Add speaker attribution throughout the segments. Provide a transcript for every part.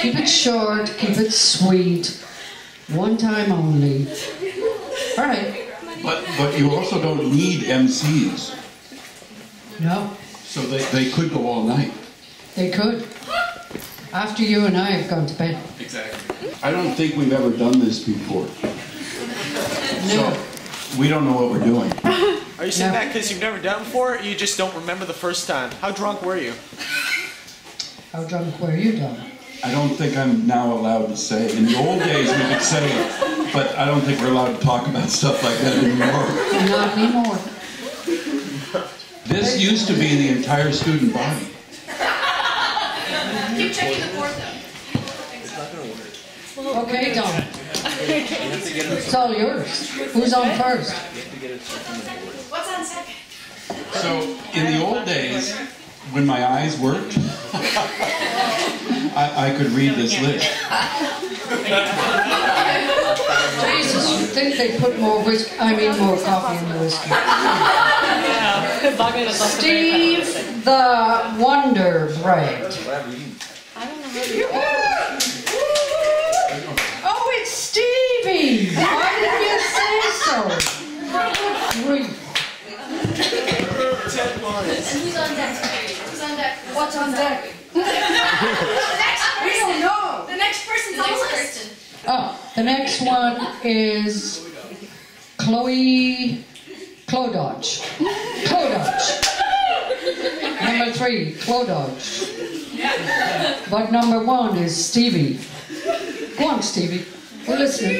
Speaker 1: Keep it short, keep it sweet. One time only. All right.
Speaker 2: But you also don't need MCs.
Speaker 1: No.
Speaker 2: So they could go all night.
Speaker 1: They could. After you and I have gone to bed.
Speaker 2: Exactly. I don't think we've ever done this before.
Speaker 1: No.
Speaker 2: So we don't know what we're doing.
Speaker 3: Are you saying that because you've never done it before, or you just don't remember the first time? How drunk were you?
Speaker 1: How drunk were you, Don?
Speaker 2: I don't think I'm now allowed to say. In the old days we could say it, but I don't think we're allowed to talk about stuff like that anymore.
Speaker 1: Not anymore.
Speaker 2: This used to be the entire student body.
Speaker 4: Keep checking the board though.
Speaker 1: Okay, Don. It's all yours. Who's on first?
Speaker 4: What's on second?
Speaker 2: So, in the old days, when my eyes worked, I could read this list.
Speaker 1: Jesus, you'd think they put more more coffee in the whiskey. Steve the Wonder Bread.
Speaker 4: I don't know how to
Speaker 1: Oh, it's Stevie! Why didn't you say so? Grief.
Speaker 4: Who's on deck? Who's on deck?
Speaker 1: What's on deck?
Speaker 4: The next person.
Speaker 1: We don't know.
Speaker 4: The next person on the list.
Speaker 1: Oh, the next one is Chloe Clododge. Clododge. Number 3, Clododge. But number 1 is Stevie. Go on, Stevie. We're listening.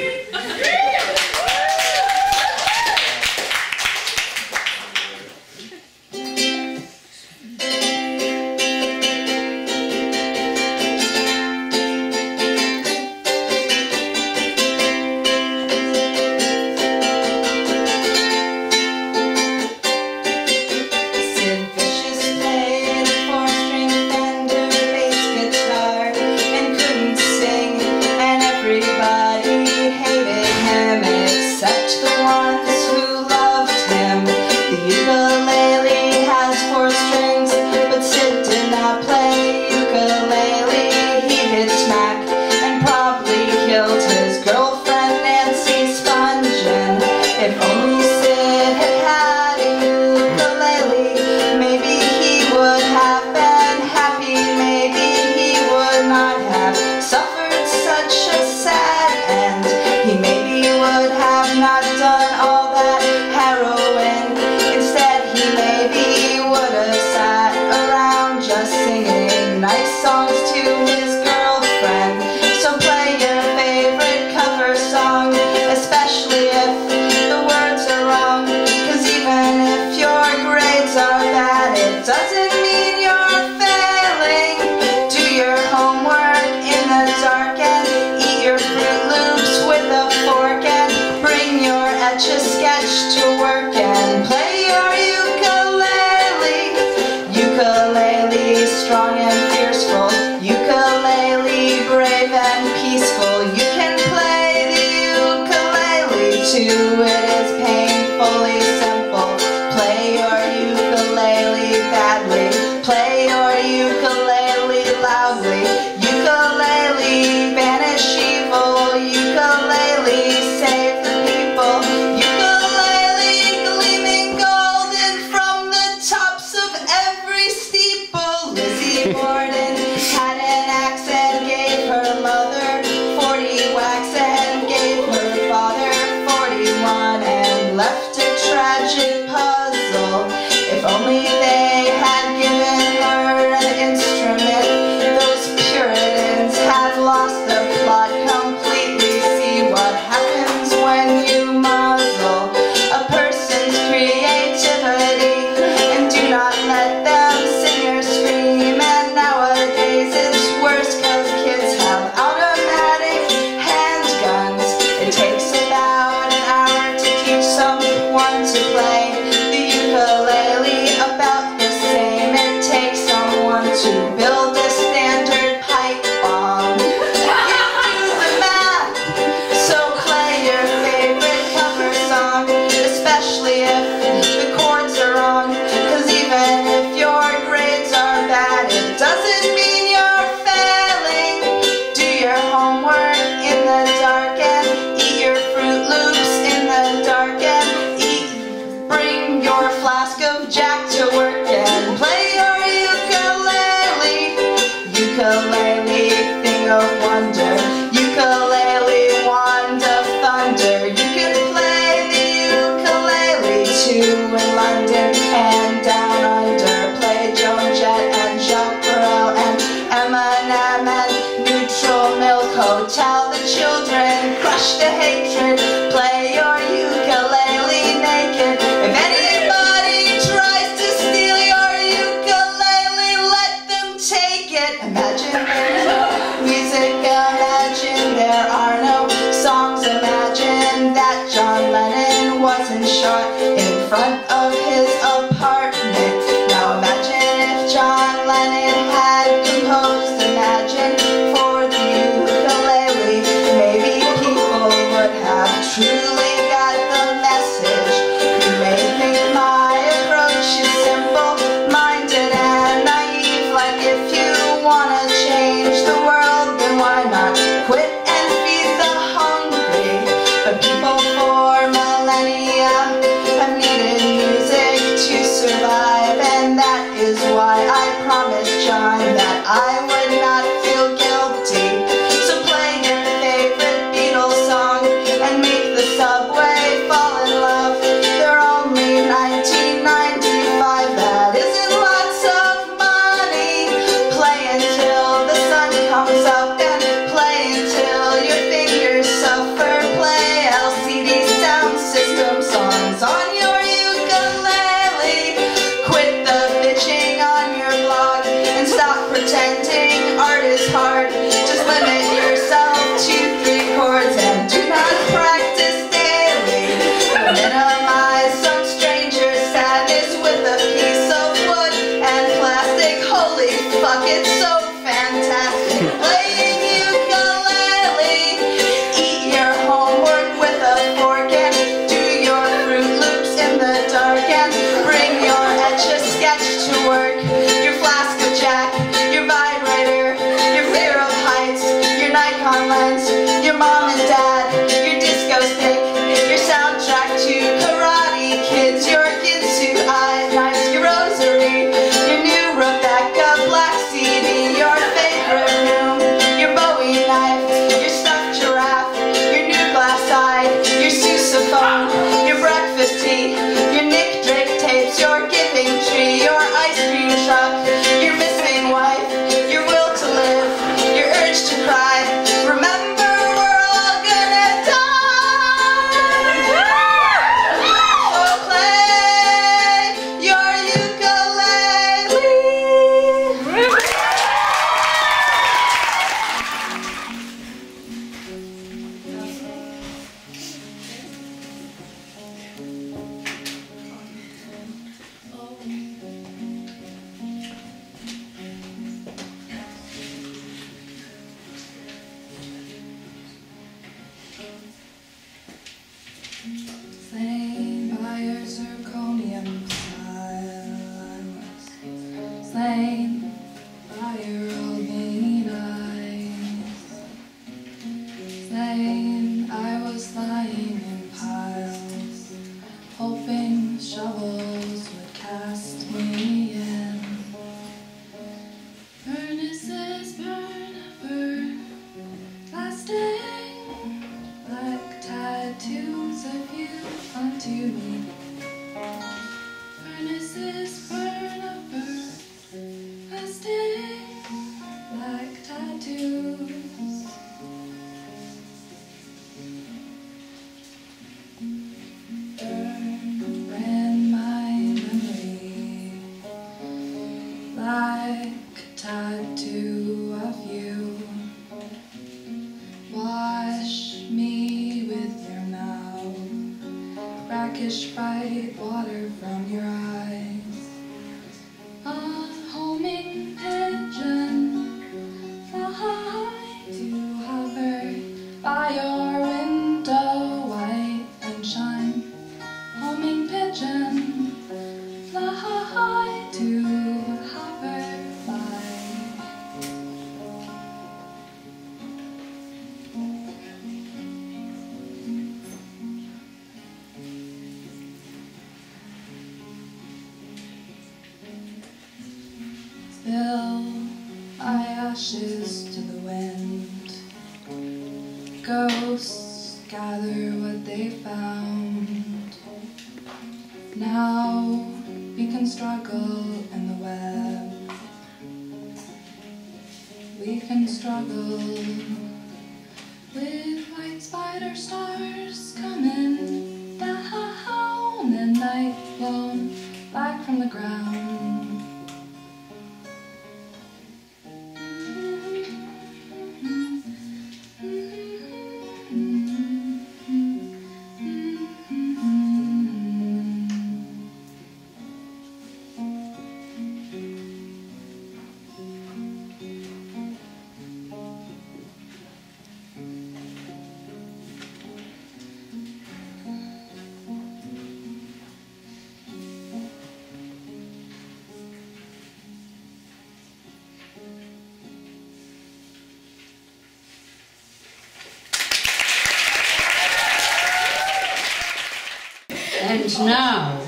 Speaker 5: Left a tragic puzzle. If only they had given her slain by your opening eyes. Slain, I was lying in piles, hoping shovels would cast me in. Furnaces burn ever, lasting like tattoos of you onto me. Furnaces burn ever, lasting like tattoos. Burn my memory like a tattoo of you. Wash me with your mouth, brackish bright water from your eyes. A homing pigeon, fly to hover by your window, white and shine. Homing pigeon, fly to hover by. Spill my ashes to the wind. Ghosts gather what they found. Now we can struggle in the web. We can struggle with white spider stars coming down and night blown back from the ground.
Speaker 1: And now,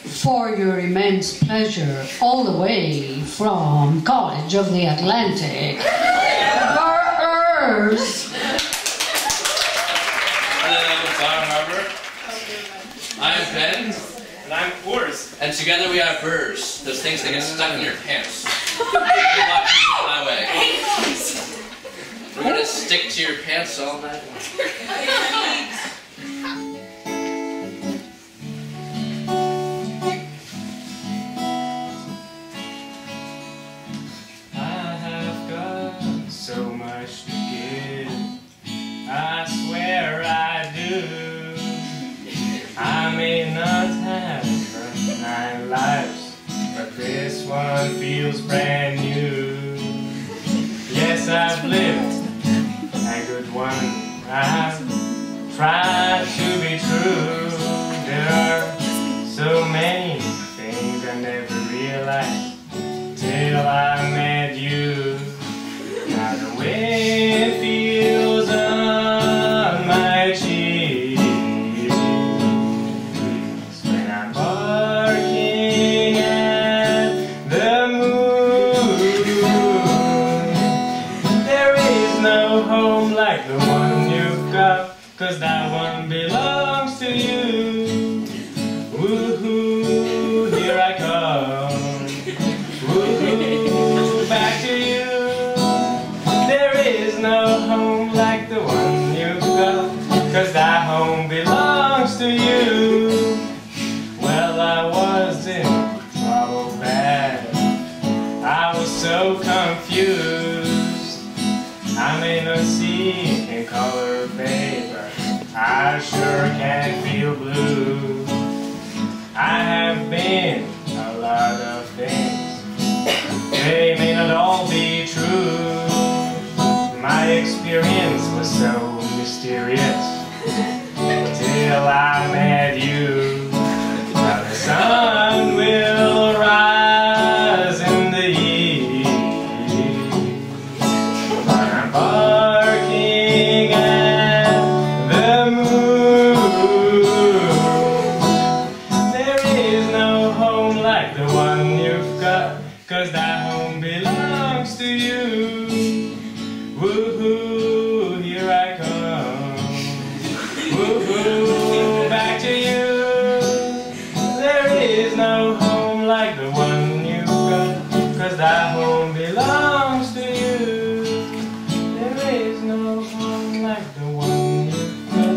Speaker 1: for your immense pleasure, all the way from College of the Atlantic, Burrs.
Speaker 6: Hello, Bar Harbor. I'm Ben.
Speaker 3: And I'm Flores.
Speaker 6: And together we are Burrs, those things that get stuck in your pants. You're walking the highway. We're gonna stick to your pants all night.
Speaker 7: So much to give, I swear I do. I may not have 9 lives, but this one feels brand new. Yes, I've lived a good one. I've tried to be true. There are so many things I never realized till I met you. Now the wind feels on my cheeks when I'm barking at the moon. There is no home like the one you've got, 'cause that one belongs to you. Woohoo, here I come. Woohoo, back to you. No home like the one you've got, 'cause that home belongs to you. Well, I was in trouble bad, I was so confused. I may not see in color, babe, but I sure can feel blue. I have been a lot of things, they may not all be true. My experience was so mysterious till I met you. Now the sun will rise one you've got, 'cause that home belongs to you. Woo-hoo, here I come. Woo-hoo, back to you. There is no home like the one you've got, 'cause that home belongs to you. There is no home like the one you've got,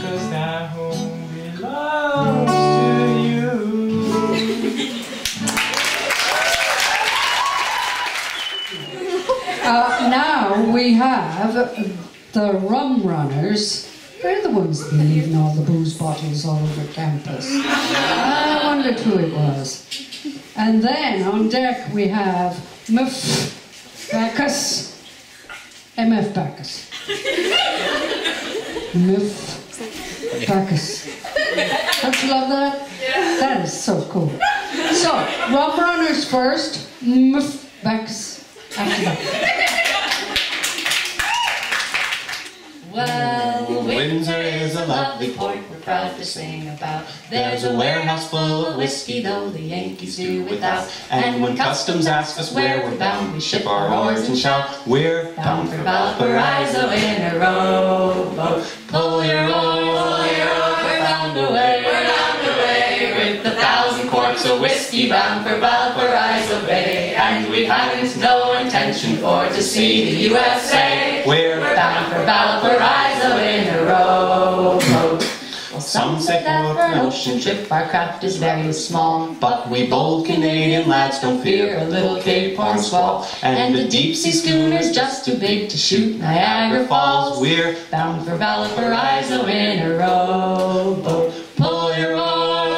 Speaker 7: 'cause that home belongs to you.
Speaker 1: Now we have the rum runners. They're the ones that are leaving all the booze bottles all over campus. I wondered who it was. And then on deck we have MF Bacchus. MF Bacchus. MF Bacchus. Don't you love that? That is so cool. So, rum runners first, MF Bacchus after that.
Speaker 8: Well, Windsor is a lovely port we're proud to sing about. There's a warehouse full of whiskey, though the Yankees do without. And when customs asks us where we're bound, we ship our oars and shout, we're bound for Valparaiso in a rowboat. Pull your oar, we're bound away, with 1,000 quarts of whiskey bound for Valparaiso Bay. And we haven't no intention for to see the USA. We're bound for Valparaiso in a rowboat. Well, some say that for an ocean trip our craft is very small, but we bold Canadian lads don't fear a little Cape Horn squall. And the deep sea schooner's just too big to shoot Niagara Falls. We're bound for Valparaiso in a rowboat. Pull your oar,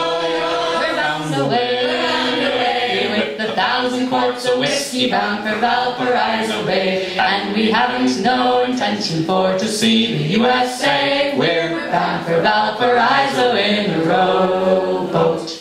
Speaker 8: we're bound away, with 1,000 quarts of whiskey bound for Valparaiso Bay. And we haven't no intention for to see the USA. We're bound for Valparaiso in a rowboat.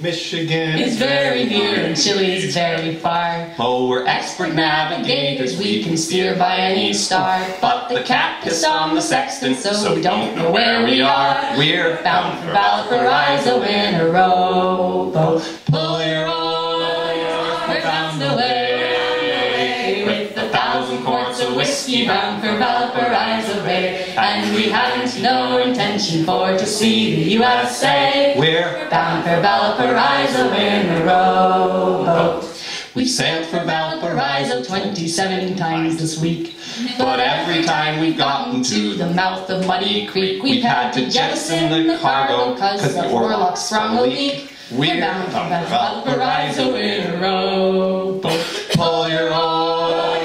Speaker 9: Michigan
Speaker 8: is very near and Chile's very far. Oh, we're expert navigators, we can steer by any star. But the cat pissed on the sextant, so we don't know where we are. We're bound for Valparaiso in a rowboat. Pull your oar, we're bound away, with 1,000 quarts of whiskey bound for Valparaiso Bay. And we haven't no intention for to see the USA. We're bound for Valparaiso in a rowboat. We've sailed for Valparaiso 27 times this week, but every time we've gotten to the mouth of Muddy Creek, we've had to jettison the cargo cause the oarlock sprung a leak. We're bound for Valparaiso in a rowboat. Pull your oar,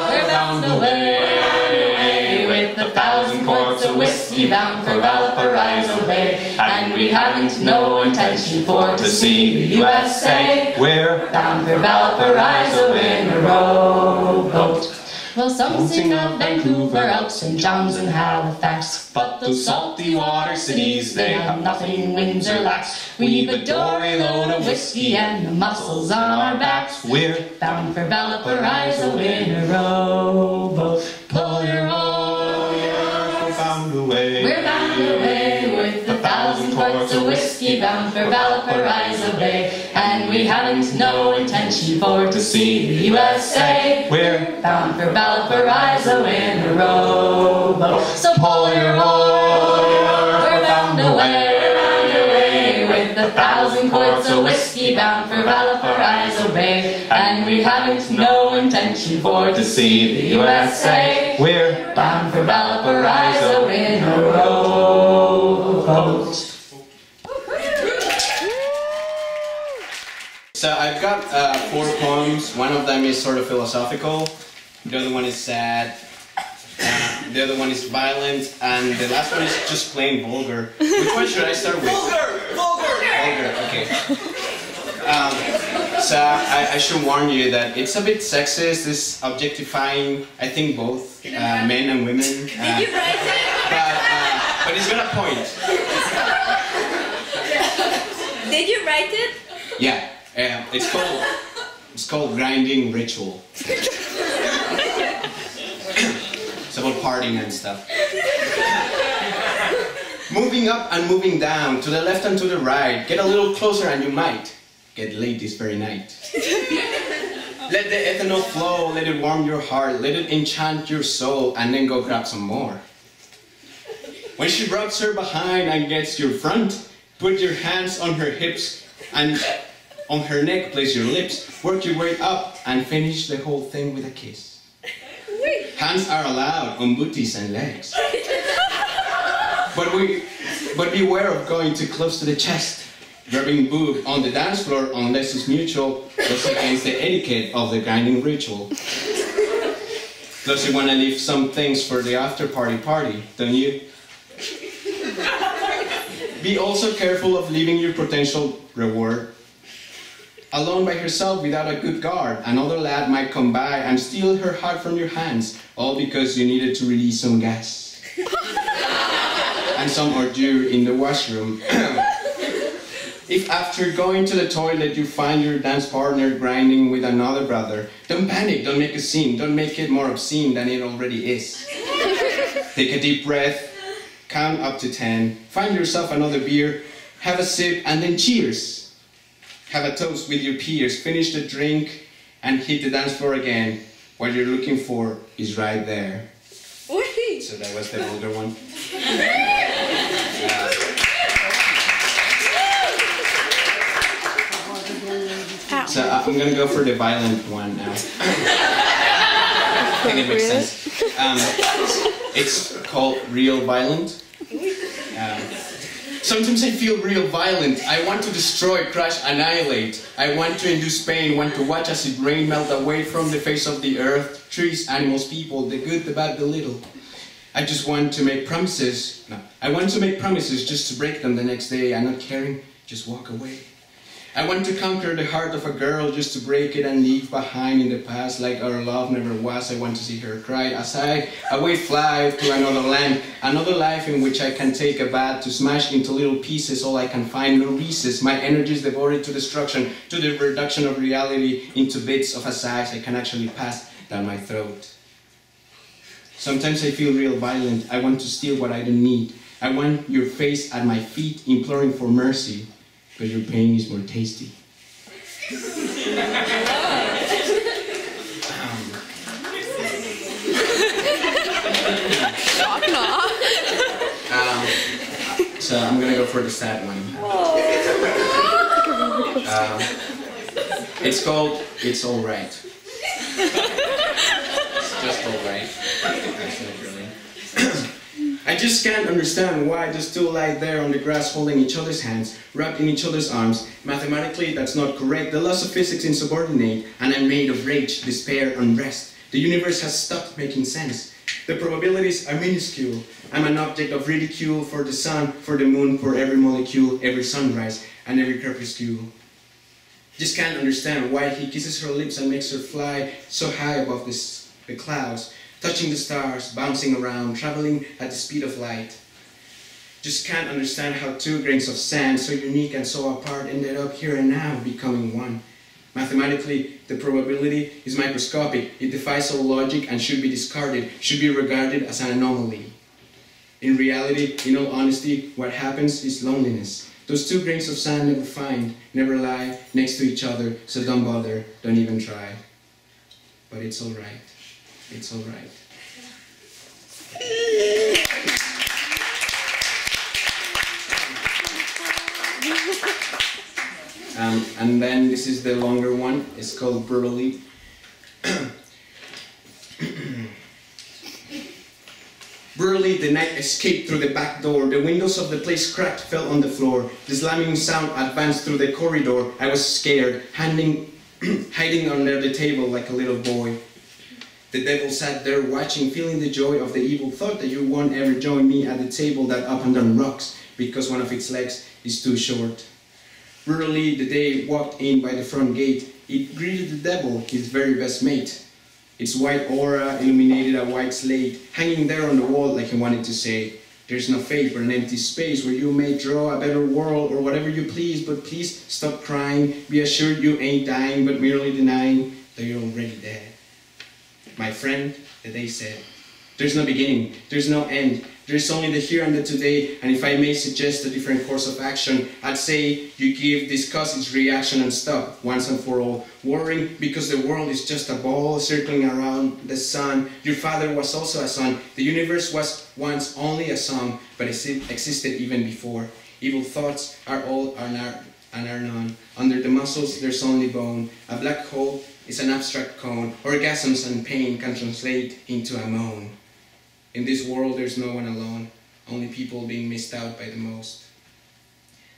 Speaker 8: we're bound away, with 1,000 quarts of whiskey bound for Valparaiso Bay. And we haven't no intention for to see the USA. We're bound for Valparaiso in a rowboat. Well, some sing of Vancouver, out St. John's and Halifax, but those salty water cities, they have nothing Windsor lacks. We've a dory load of whiskey and the muscles on our backs. We're bound for Valparaiso in a rowboat. Pull your oar, we're bound away. We're bound away, with 1,000 quarts of whiskey bound for Valparaiso Bay. And we haven't no intention for to see the USA. We're bound for Valparaiso in a rowboat. So pull your oar, we're bound away, with 1,000 quarts of whiskey bound for Valparaiso Bay. And we haven't no intention for to see the USA. We're bound for Valparaiso in a rowboat.
Speaker 10: So I've got 4 poems. One of them is sort of philosophical, the other one is sad, the other one is violent, and the last one is just plain vulgar. Which one should I start with? Vulgar! Vulgar, okay. So I should warn you that it's a bit sexist, this objectifying, I think both men and women.
Speaker 4: Did you write it?
Speaker 10: But it's got a point.
Speaker 4: Did you write it?
Speaker 10: Yeah. It's called Grinding Ritual. It's about partying and stuff. Moving up and moving down, to the left and to the right. Get a little closer and you might get laid this very night. Let the ethanol flow, let it warm your heart, let it enchant your soul, and then go grab some more. When she rubs her behind and gets your front, put your hands on her hips, and on her neck place your lips, work your way up, and finish the whole thing with a kiss. Hands are allowed on booties and legs. But beware of going too close to the chest. Rubbing boob on the dance floor, unless it's mutual, goes against the etiquette of the grinding ritual. Plus you want to leave some things for the after party, don't you? Be also careful of leaving your potential reward alone by herself without a good guard. Another lad might come by and steal her heart from your hands, all because you needed to release some gas. And some ordure in the washroom. If after going to the toilet you find your dance partner grinding with another brother, don't panic, don't make a scene, don't make it more obscene than it already is. Take a deep breath, count up to 10, find yourself another beer, have a sip, and then cheers. Have a toast with your peers, finish the drink, and hit the dance floor again. What you're looking for is right there. So that was the older one. So I'm gonna go for the violent one now. I think it makes sense. It's called Real Violent. Sometimes I feel real violent. I want to destroy, crush, annihilate. I want to induce pain, want to watch as it rain melt away from the face of the earth, trees, animals, people, the good, the bad, the little. I just want to make promises. No, I want to make promises just to break them the next day and not caring, just walk away. I want to conquer the heart of a girl just to break it and leave behind in the past like our love never was. I want to see her cry as I away fly to another land, another life in which I can take a bath to smash into little pieces all I can find, no recess. My energy is devoted to destruction, to the reduction of reality into bits of a size I can actually pass down my throat. Sometimes I feel real violent. I want to steal what I don't need. I want your face at my feet imploring for mercy. But your pain is more tasty. So I'm gonna go for the sad one. It's called It's Alright. It's just alright. That's not really. I just can't understand why the two lie there on the grass holding each other's hands, wrapped in each other's arms. Mathematically, that's not correct. The laws of physics insubordinate, and I'm made of rage, despair, unrest. The universe has stopped making sense. The probabilities are minuscule. I'm an object of ridicule for the sun, for the moon, for every molecule, every sunrise, and every crepuscule. Just can't understand why he kisses her lips and makes her fly so high above the clouds, touching the stars, bouncing around, traveling at the speed of light. Just can't understand how 2 grains of sand, so unique and so apart, ended up here and now becoming one. Mathematically, the probability is microscopic. It defies all logic and should be discarded, should be regarded as an anomaly. In reality, in all honesty, what happens is loneliness. Those 2 grains of sand never find, never lie next to each other, so don't bother, don't even try. But it's alright. It's all right. And then this is the longer one. It's called Brutally. Brutally, the night escaped through the back door. The windows of the place cracked, fell on the floor. The slamming sound advanced through the corridor. I was scared, hiding under the table like a little boy. The devil sat there watching, feeling the joy of the evil thought that you won't ever join me at the table that up and down rocks because one of its legs is too short. Brutally, the day walked in by the front gate. It greeted the devil, his very best mate. Its white aura illuminated a white slate, hanging there on the wall like he wanted to say, there's no fate but an empty space where you may draw a better world or whatever you please, but please stop crying. Be assured you ain't dying, but merely denying that you're already dead. My friend, the day said, there's no beginning, there's no end, There is only the here and the today, and if I may suggest a different course of action, I'd say you give, discuss its reaction and stop, once and for all, worrying because the world is just a ball circling around the sun. Your father was also a son. The universe was once only a song, but it existed even before. Evil thoughts are all and are none. Under the muscles there's only bone. A black hole is an abstract cone. Orgasms and pain can translate into a moan. In this world there's no one alone, only people being missed out by the most.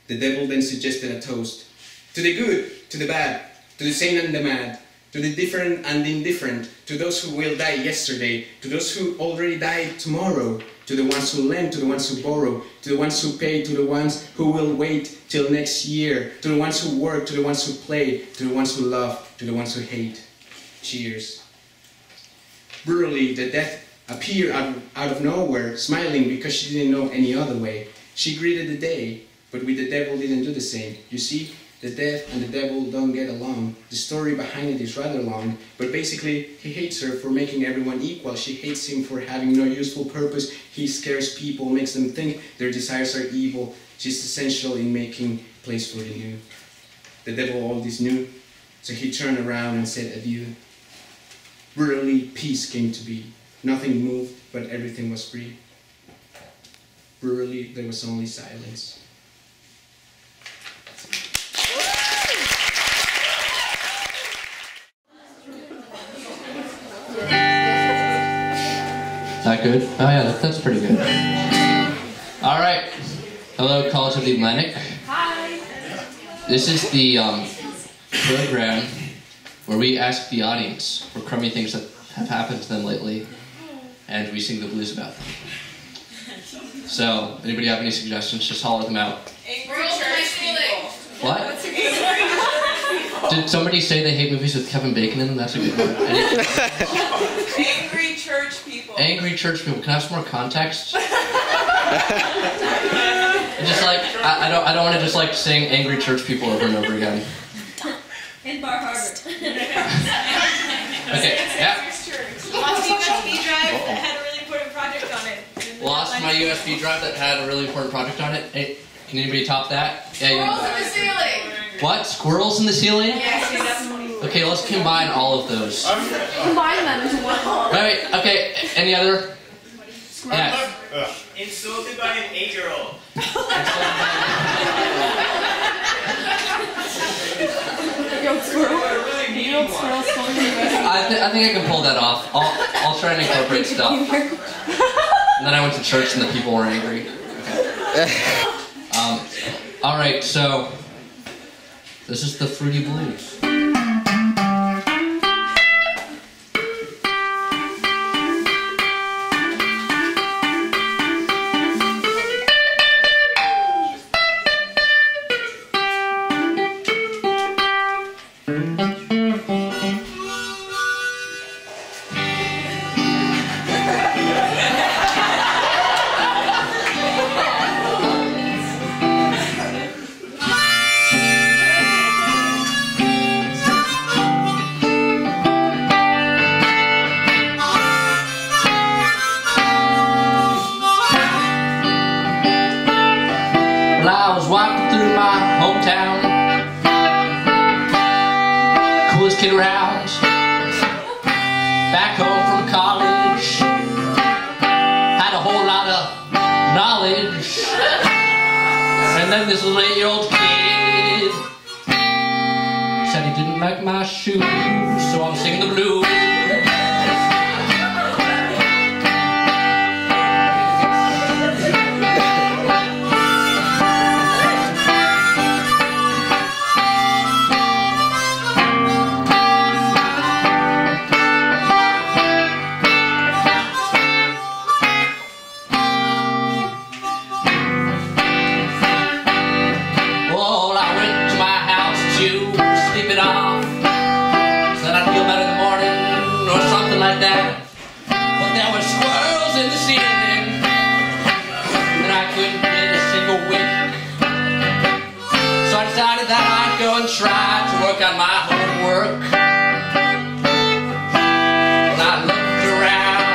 Speaker 10: The devil then suggested a toast. To the good, to the bad, to the sane and the mad, to the different and indifferent, to those who will die yesterday, to those who already died tomorrow, to the ones who lend, to the ones who borrow, to the ones who pay, to the ones who will wait till next year, to the ones who work, to the ones who play, to the ones who love, to the ones who hate. Cheers. Brutally, the death appeared out of nowhere, smiling because she didn't know any other way. She greeted the day, but with the devil didn't do the same. You see, the death and the devil don't get along. The story behind it is rather long, but basically he hates her for making everyone equal. She hates him for having no useful purpose. He scares people, makes them think their desires are evil. She's essential in making place for the new. The devil all this knew, so he turned around and said adieu. Brutally, peace came to be. Nothing moved, but everything was free. Brutally, there was only silence.
Speaker 6: That good? Oh yeah, that's pretty good. All right. Hello, College of the Atlantic.
Speaker 5: Hi.
Speaker 6: This is the program where we ask the audience for crummy things that have happened to them lately, and we sing the blues about them. So, anybody have any suggestions? Just holler them out.
Speaker 5: Angry church people.
Speaker 6: What? Did somebody say they hate movies with Kevin Bacon in them? That's a good one.
Speaker 9: Angry church people.
Speaker 6: Angry church people. Can I have some more context? Just like I don't want to just like sing angry church people over and over again.
Speaker 4: In Bar Harbor.
Speaker 6: Okay. Yeah.
Speaker 9: Lost USB drive that had a really important project on it.
Speaker 6: Lost my USB drive that had a really important project on it. Hey, can anybody top that? Yeah.
Speaker 5: Squirrels in the ceiling.
Speaker 6: What? Squirrels in the ceiling?
Speaker 9: Yes.
Speaker 6: Okay, let's combine all of those.
Speaker 5: Combine them into one.
Speaker 6: Wait. Okay. Any other? Yeah.
Speaker 7: Insulted by an 8-year-old.
Speaker 5: Yo, squirrel. Yo, squirrel.
Speaker 6: I think I can pull that off. I'll try and incorporate stuff. And then I went to church and the people were angry. Okay. All right. So this is the Fruity Blues. Walking through my hometown, coolest kid around, back home from college, had a whole lot of knowledge, and then this little 8-year-old kid said he didn't like my shoes, so I'm singing the blues. Tried to work on my homework, and I looked around,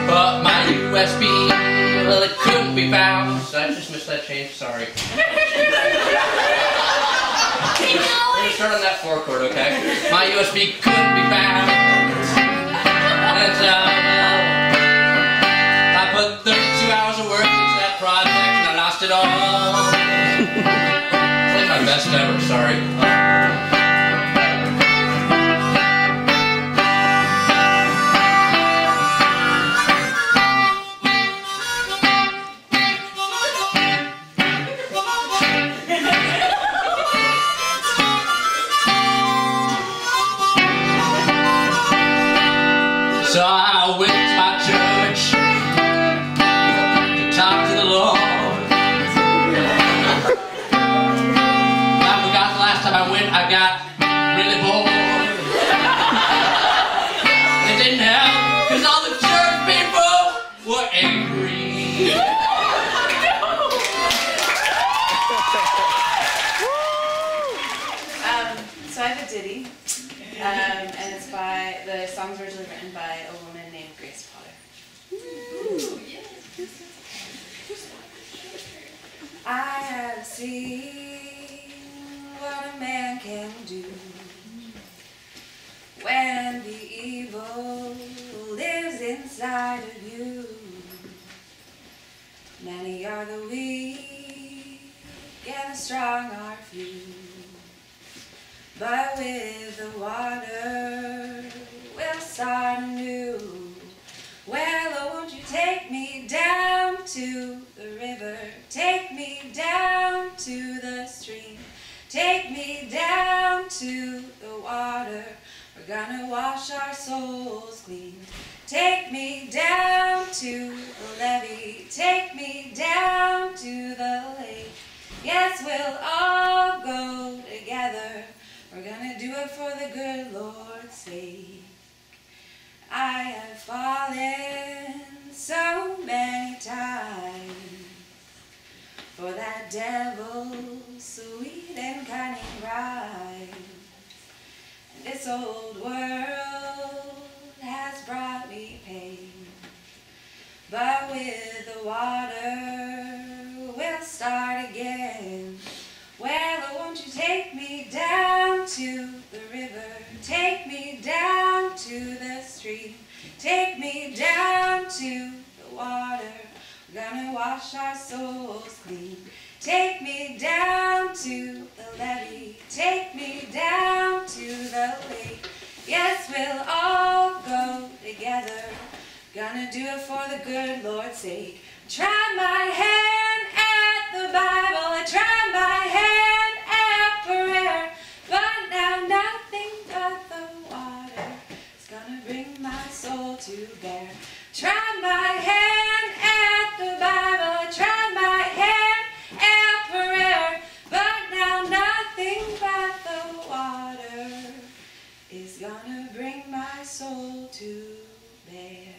Speaker 6: but my USB me. Sorry. We're gonna start on that 4 chord, okay? My USB couldn't be found. And I put 32 hours of work into that project and I lost it all. It's like my best ever, sorry. So I went to my church to talk to the Lord. I forgot the last time I went, I got really bored. It didn't help, because all the church people were angry.
Speaker 11: So I have a ditty. And it's by, the song's originally written by a woman named Grace Potter. Ooh, yes. I have seen what a man can do when the evil lives inside of you. Many are the weak and the strong are few. But with the water, we'll start anew. Well, oh, won't you take me down to the river? Take me down to the stream. Take me down to the water. We're gonna wash our souls clean. Take me down to the levee. Take me down to the lake. Yes, we'll all go together. We're gonna do it for the good Lord's sake. I have fallen so many times for that devil's sweet and cunning rhyme. And this old world has brought me pain, but with the water we'll start again. Well, oh, won't you take me down to the river? Take me down to the stream. Take me down to the water. We're gonna wash our souls clean. Take me down to the levee. Take me down to the lake. Yes, we'll all go together. Gonna do it for the good Lord's sake. Try my hand at the Bible. I tried my hand at prayer. But now nothing but the water is gonna bring my soul to bear. Tried my hand at the Bible. I tried my hand at prayer. But now nothing but the water is gonna bring my soul to bear.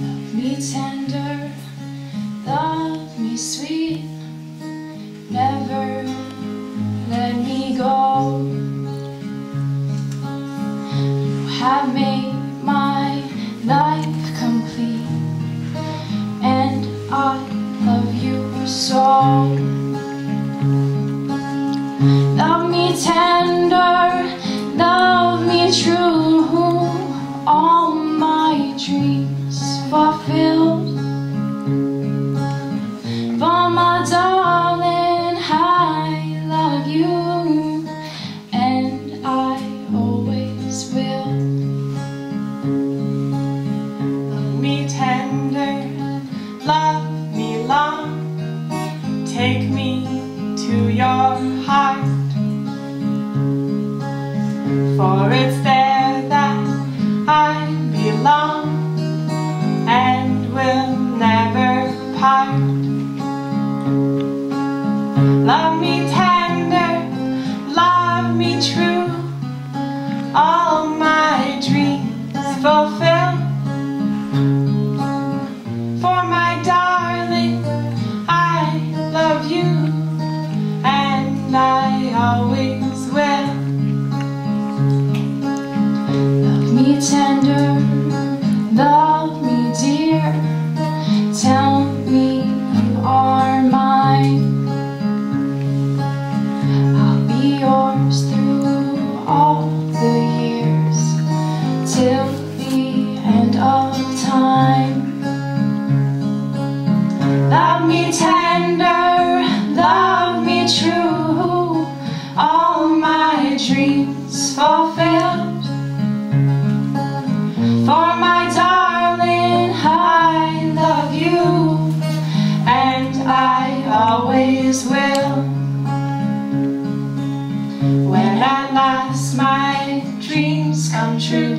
Speaker 5: Love me tender, love me sweet, never let me go. You have made my life complete, and I love you so. Love me tender, love me true, all my dreams fulfilled. For my darling, I love you, and I always will.
Speaker 7: Love me tender, love me long, take me to your heart, for it's there that I belong and will never part. Love me tender, love me true, all my dreams fulfill. For my darling, I love you, and I always will.
Speaker 5: Love me tender, Love me tender, love me true, all my dreams fulfilled. For my darling, I love you, and I always will. When at last my dreams come true,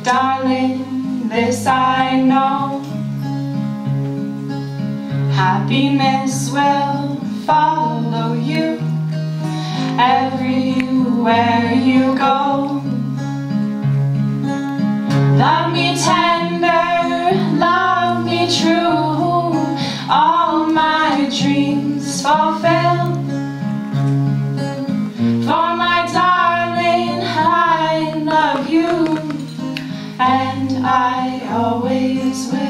Speaker 5: darling, this I know, happiness will follow you everywhere you go. Love me tender, love me true, all my dreams fulfilled. For my darling, I love you, and I always will.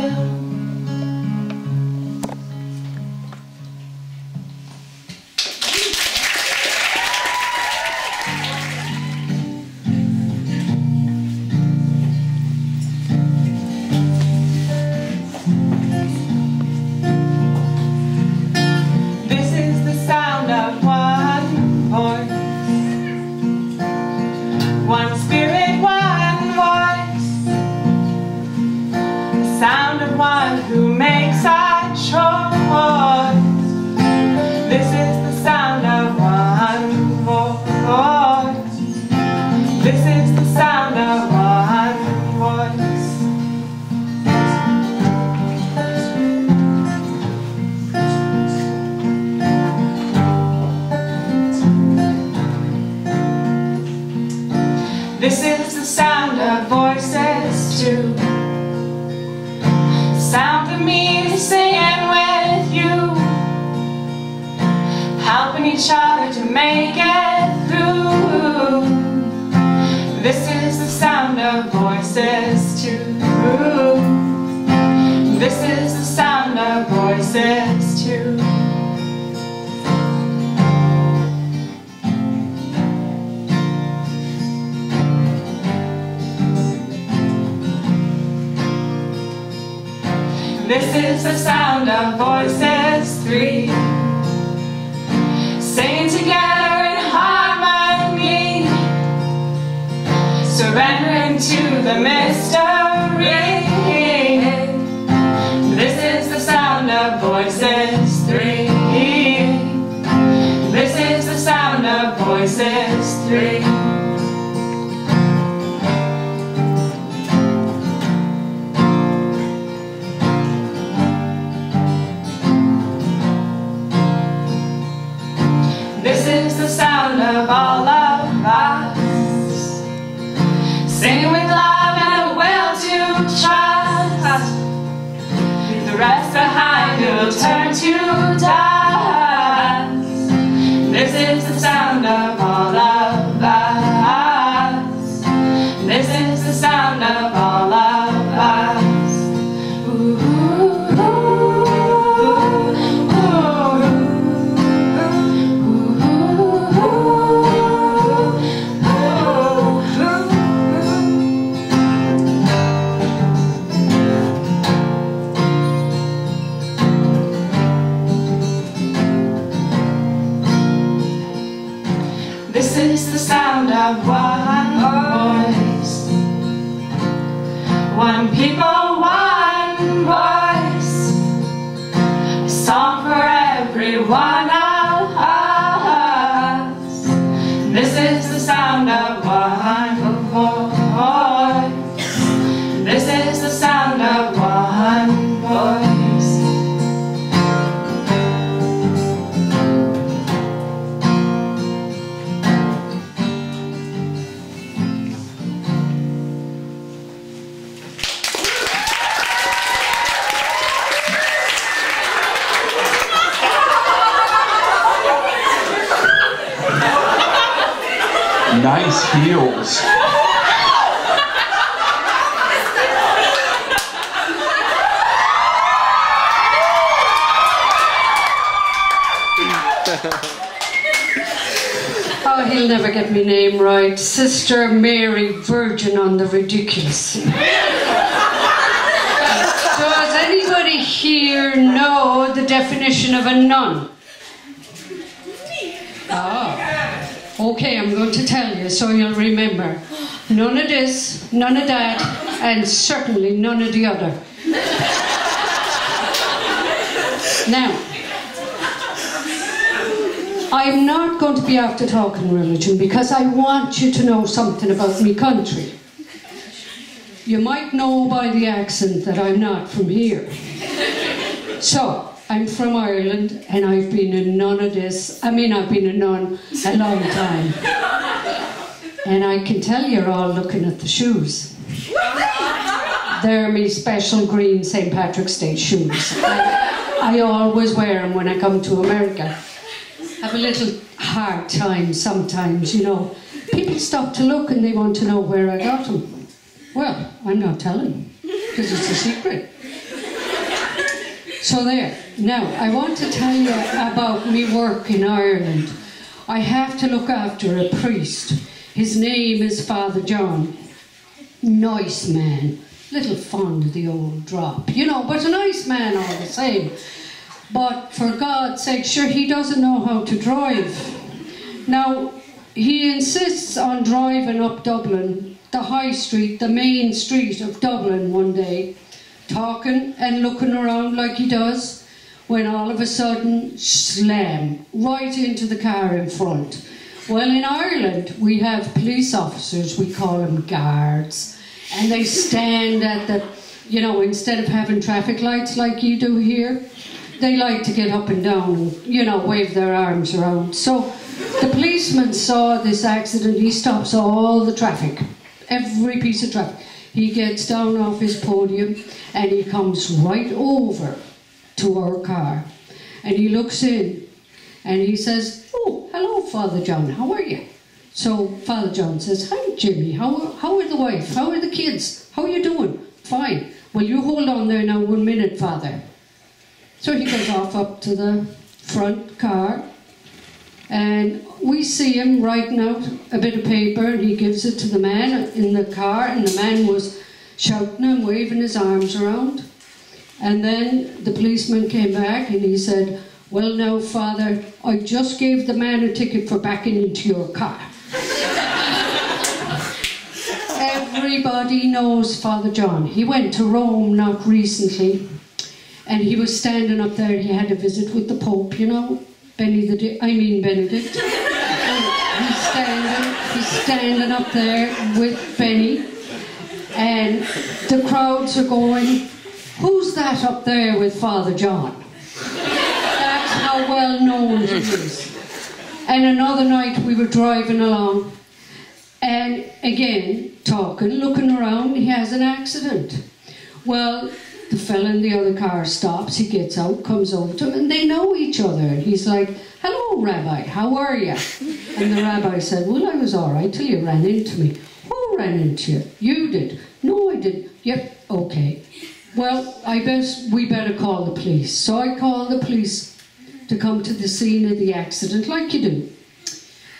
Speaker 5: One spirit, one voice, the sound of one who makes a choice. This is the sound of one voice. This is the sound of one voice. This is the sound of voices too, the sound of me singing with you, helping each other to make it through. This is the sound of voices too. This is the sound of voices too. This is the sound of voices three, singing together in harmony, surrendering to the mystery. This is the sound of voices three. This is the sound of voices three. This is the sound of all of us, singing with love and a will to trust. Leave the rest behind, we'll turn to dust. This is the sound of all of us. This is the sound of all of us. This is the sound of one voice, one people, one voice, a song for every one of us. This is the sound of one voice. This is the sound of one voice.
Speaker 2: Nice heels.
Speaker 1: Oh, he'll never get me name right. Sister Mary Virgin on the Ridiculous. Does anybody anybody here know the definition of a nun? Ah, okay, I'm going to tell you so you'll remember. None of this, none of that, and certainly none of the other. Now, I'm not going to be after talking religion because I want you to know something about me country. You might know by the accent that I'm not from here. So, I'm from Ireland and I've been a nun of this. I've been a nun a long time. And I can tell you're all looking at the shoes. They're me special green St. Patrick's Day shoes. I always wear them when I come to America. Have a little hard time sometimes, you know. People stop to look and they want to know where I got them. Well, I'm not telling, because it's a secret. So there. Now, I want to tell you about me work in Ireland. I have to look after a priest. His name is Father John. Nice man. Little fond of the old drop, you know, but a nice man all the same. But for God's sake, sure, he doesn't know how to drive. Now, he insists on driving up Dublin, the high street, the main street of Dublin one day, talking and looking around like he does, when all of a sudden, slam, right into the car in front. Well, in Ireland, we have police officers, we call them guards, and they stand at the, you know, instead of having traffic lights like you do here, they like to get up and down and, you know, wave their arms around. So the policeman saw this accident, he stops all the traffic, every piece of traffic. He gets down off his podium and he comes right over to our car. And he looks in and he says, "Oh, hello, Father John, how are you?" So Father John says, "Hi, Jimmy, how are the wife? How are the kids? How are you doing?" "Fine." "Well, you hold on there now 1 minute, Father." So he goes off up to the front car and we see him writing out a bit of paper and he gives it to the man in the car, and the man was shouting and waving his arms around. And then the policeman came back and he said, "Well now, Father, I just gave the man a ticket for backing into your car." Everybody knows Father John. He went to Rome not recently and he was standing up there. He had a visit with the Pope, you know, Benedict. He's standing up there with Benny, and the crowds are going, "Who's that up there with Father John?" That's how well known he is. And another night we were driving along, and again, talking, looking around, he has an accident. Well, the fella in the other car stops, he gets out, comes over to him, and they know each other. And he's like, "Hello, Rabbi, how are you?" And the rabbi said, "Well, I was all right till you ran into me." "Who ran into you?" "You did." "No, I didn't." "Yep, okay. Well, we better call the police." So I called the police to come to the scene of the accident, like you do.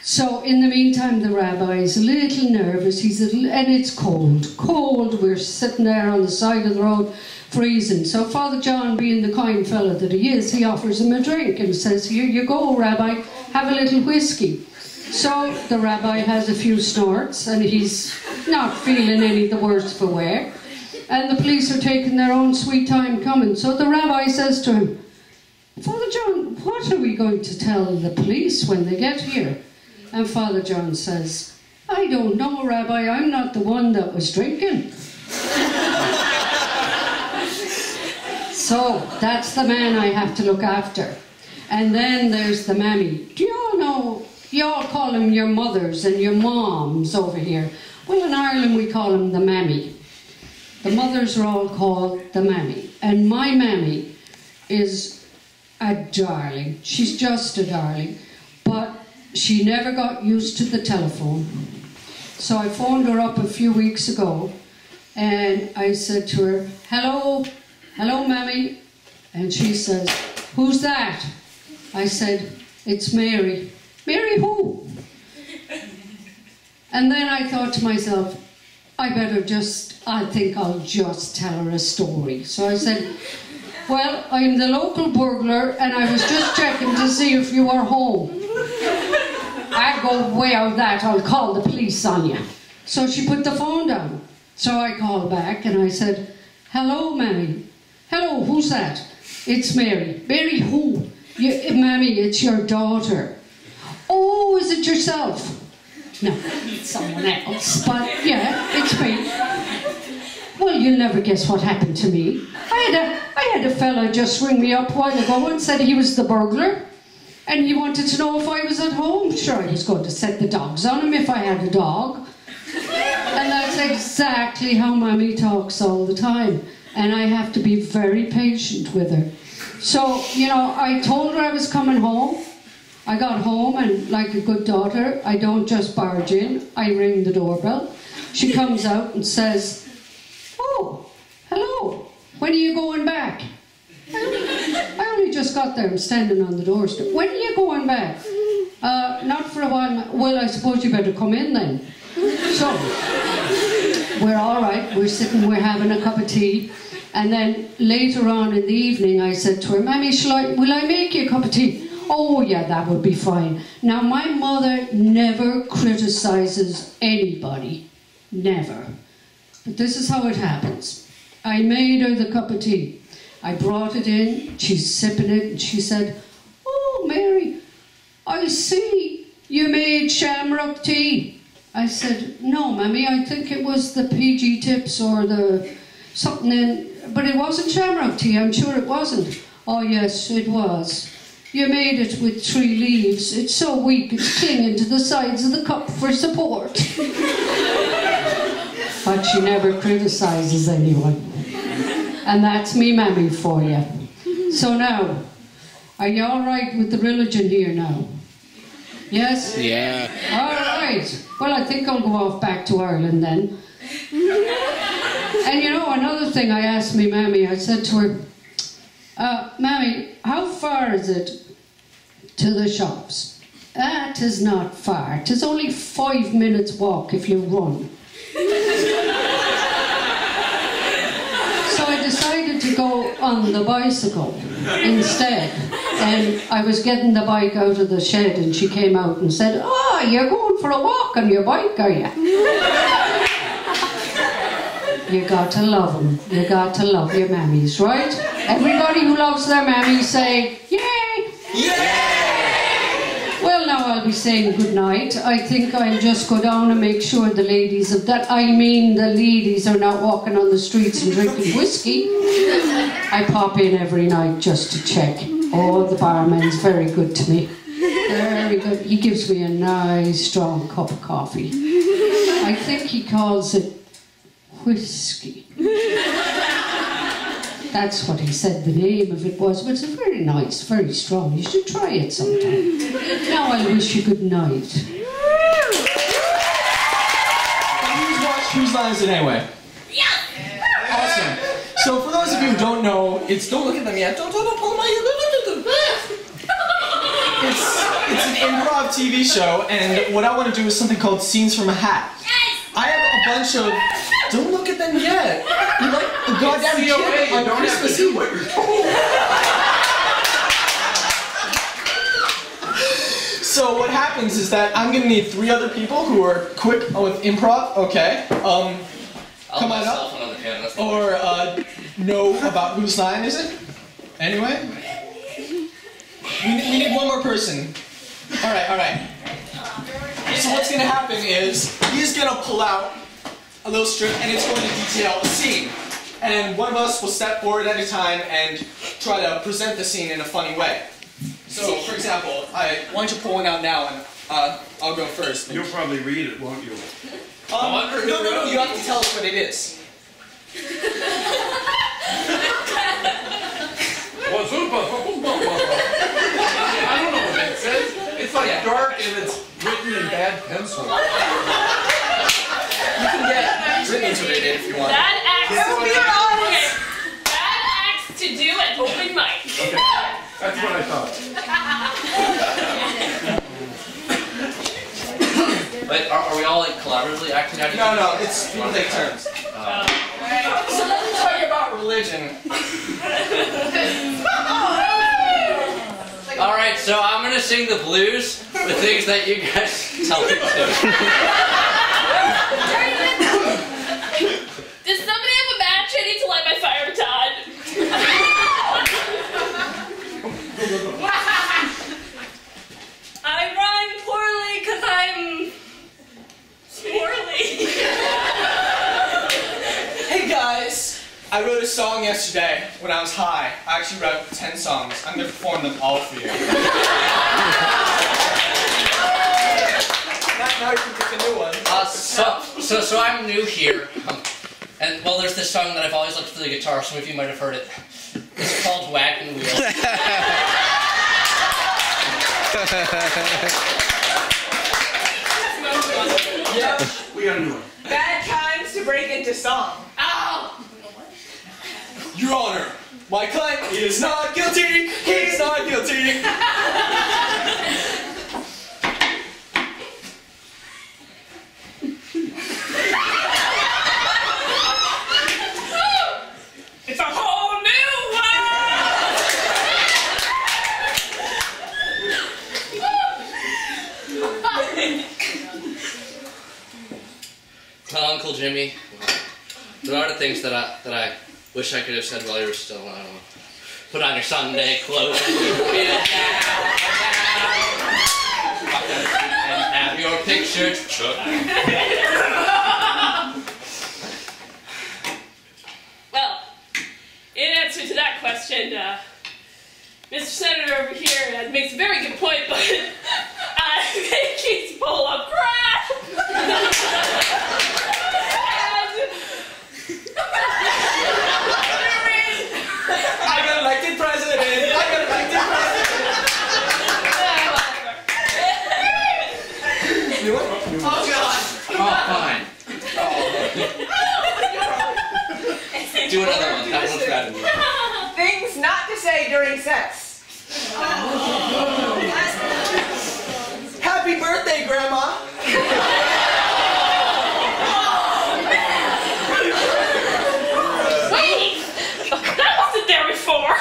Speaker 1: So in the meantime, the rabbi is a little nervous. And it's cold. We're sitting there on the side of the road, freezing. So Father John, being the kind fella that he is, he offers him a drink and says, "Here you go, Rabbi, have a little whiskey." So the rabbi has a few snorts and he's not feeling any the worse for wear. And the police are taking their own sweet time coming. So the rabbi says to him, "Father John, what are we going to tell the police when they get here?" And Father John says, "I don't know, Rabbi, I'm not the one that was drinking." So that's the man I have to look after. And then there's the mammy. Do you all know, you all call them your mothers and your moms over here. Well, in Ireland we call them the mammy. The mothers are all called the mammy. And my mammy is a darling. She's just a darling. But she never got used to the telephone. So I phoned her up a few weeks ago and I said to her, "Hello, Mammy." And she says, "Who's that?" I said, "It's Mary." "Mary who?" And then I thought to myself, I think I'll just tell her a story. So I said, Well, I'm the local burglar and I was just checking to see if you were home. I go, well, that, I'll call the police on you. So she put the phone down. So I called back and I said, hello, Mammy. Hello, who's that? It's Mary. Mary who? Mammy, it's your daughter. Oh, is it yourself? No, it's someone else, but yeah, it's me. Well, you'll never guess what happened to me. I had a fella just ring me up a while ago and said he was the burglar. And he wanted to know if I was at home. Sure, I was going to set the dogs on him if I had a dog. And that's exactly how Mammy talks all the time. And I have to be very patient with her. So, you know, I told her I was coming home. I got home and, like a good daughter, I don't just barge in. I ring the doorbell. She comes out and says, oh, hello. When are you going back? I only just got there. I'm standing on the doorstep. When are you going back? Not for a while. Well, I suppose you better come in then. So, we're all right. We're sitting, we're having a cup of tea. And then later on in the evening, I said to her, Mammy, will I make you a cup of tea? Oh, yeah, that would be fine. Now, my mother never criticizes anybody. Never. But this is how it happens. I made her the cup of tea. I brought it in, she's sipping it, and she said, oh, Mary, I see you made shamrock tea. I said, no, Mammy, I think it was the PG tips or the something in, but it wasn't shamrock tea, I'm sure it wasn't. Oh, yes, it was. You made it with 3 leaves. It's so weak, it's clinging to the sides of the cup for support. But she never criticizes anyone. And that's me, Mammy, for you. So now, are you all right with the religion here now? Yes?
Speaker 10: Yeah.
Speaker 1: All right. Well, I think I'll go off back to Ireland then. And you know, another thing I asked me Mammy, I said to her, Mammy, how far is it to the shops? That is not far. 'Tis only 5 minutes walk if you run. So I decided to go on the bicycle instead. And I was getting the bike out of the shed and she came out and said, oh, you're going for a walk on your bike, are you? You got to love them. You got to love your mammies, right? Everybody who loves their mammies say, yay! Yay! Well, now I'll be saying goodnight. I think I'll just go down and make sure the ladies of that, I mean the ladies are not walking on the streets and drinking whiskey. I pop in every night just to check. Oh, the barman's very good to me. Very good. He gives me a nice, strong cup of coffee. I think he calls it whiskey. That's what he said the name of it was, but it's very nice, very strong. You should try it sometime. Now I wish you good night.
Speaker 3: Who's watched Whose Line Is It Anyway?
Speaker 9: Yeah!
Speaker 3: Awesome. So for those of you who don't know, it's, don't look at them yet. Don't pull them out. It's an improv TV show, and what I want to do is something called Scenes from a Hat. I have a bunch of... Don't look at them yet. You're like a goddamn kid on Christmas Eve. So what happens is that I'm gonna need 3 other people who are quick with improv. Okay. Come on up. Or know about whose line is it? Anyway. We need one more person. All right. So what's gonna happen is he's gonna pull out a little strip and it's going to detail a scene. And one of us will step forward at a time and try to present the scene in a funny way. So, for example, why don't you pull one out now and I'll go first.
Speaker 2: You'll probably read it, won't you?
Speaker 3: No, you have to tell us what it is.
Speaker 6: I don't know what it says. It's like dark and it's written in bad pencil.
Speaker 3: You can get Brittany to read it if you want.
Speaker 5: Bad acts to do at open mic.
Speaker 2: Okay, that's what I thought.
Speaker 6: But are we all like collaboratively acting out?
Speaker 3: No, it's people take turns. So let me tell you about religion. religion.
Speaker 6: Alright, so I'm gonna sing the blues with things that you guys tell me to.
Speaker 4: Does somebody have a match? I need to light my fire baton. I rhyme poorly because I'm poorly.
Speaker 3: Hey guys, I wrote a song yesterday when I was high. I actually wrote 10 songs. I'm gonna perform them all for you. Now you can pick a new one.
Speaker 6: So I'm new here. And well, there's this song that I've always looked for the guitar. Some of you might have heard it. It's called Wagon Wheel.
Speaker 3: Yeah, we got a new one.
Speaker 12: Bad times to break into song.
Speaker 4: Ow!
Speaker 3: Your Honor, my client is not guilty. He's not guilty.
Speaker 4: It's a whole new world!
Speaker 6: Well, Uncle Jimmy, there are the things that I wish I could have said while you were still, I don't know. Put on your Sunday clothes and you feel and have your picture took.
Speaker 4: Well, in answer to that question, Mr. Senator over here makes a very good point, but I think he's full of crap!
Speaker 3: I got elected president. I got elected president. New one?
Speaker 12: Oh God.
Speaker 6: Oh, fine. Do another one. That one's better.
Speaker 12: Things not to say during sex.
Speaker 3: Happy birthday, Grandma.
Speaker 4: Wait! That wasn't there before!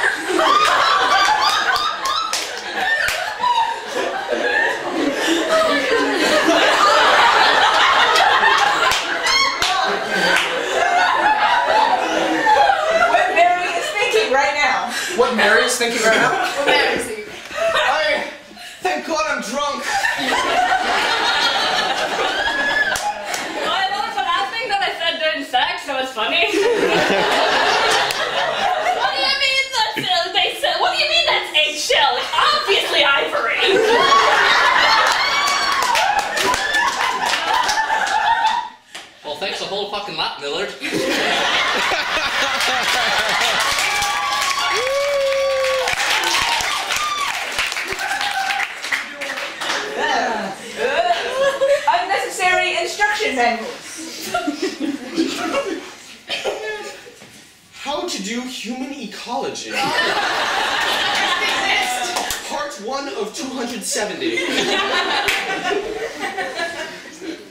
Speaker 12: What Mary is thinking right now.
Speaker 3: What Mary is thinking right now?
Speaker 12: What Mary is thinking.
Speaker 3: Thank God I'm drunk.
Speaker 4: I was laughing that I said during sex, that was funny. What do you mean they said, what do you mean that's eggshell? It's obviously ivory.
Speaker 6: Well, thanks a whole fucking lot, Millard.
Speaker 12: Unnecessary instruction manuals.
Speaker 3: How to do human ecology. Part 1 of 270.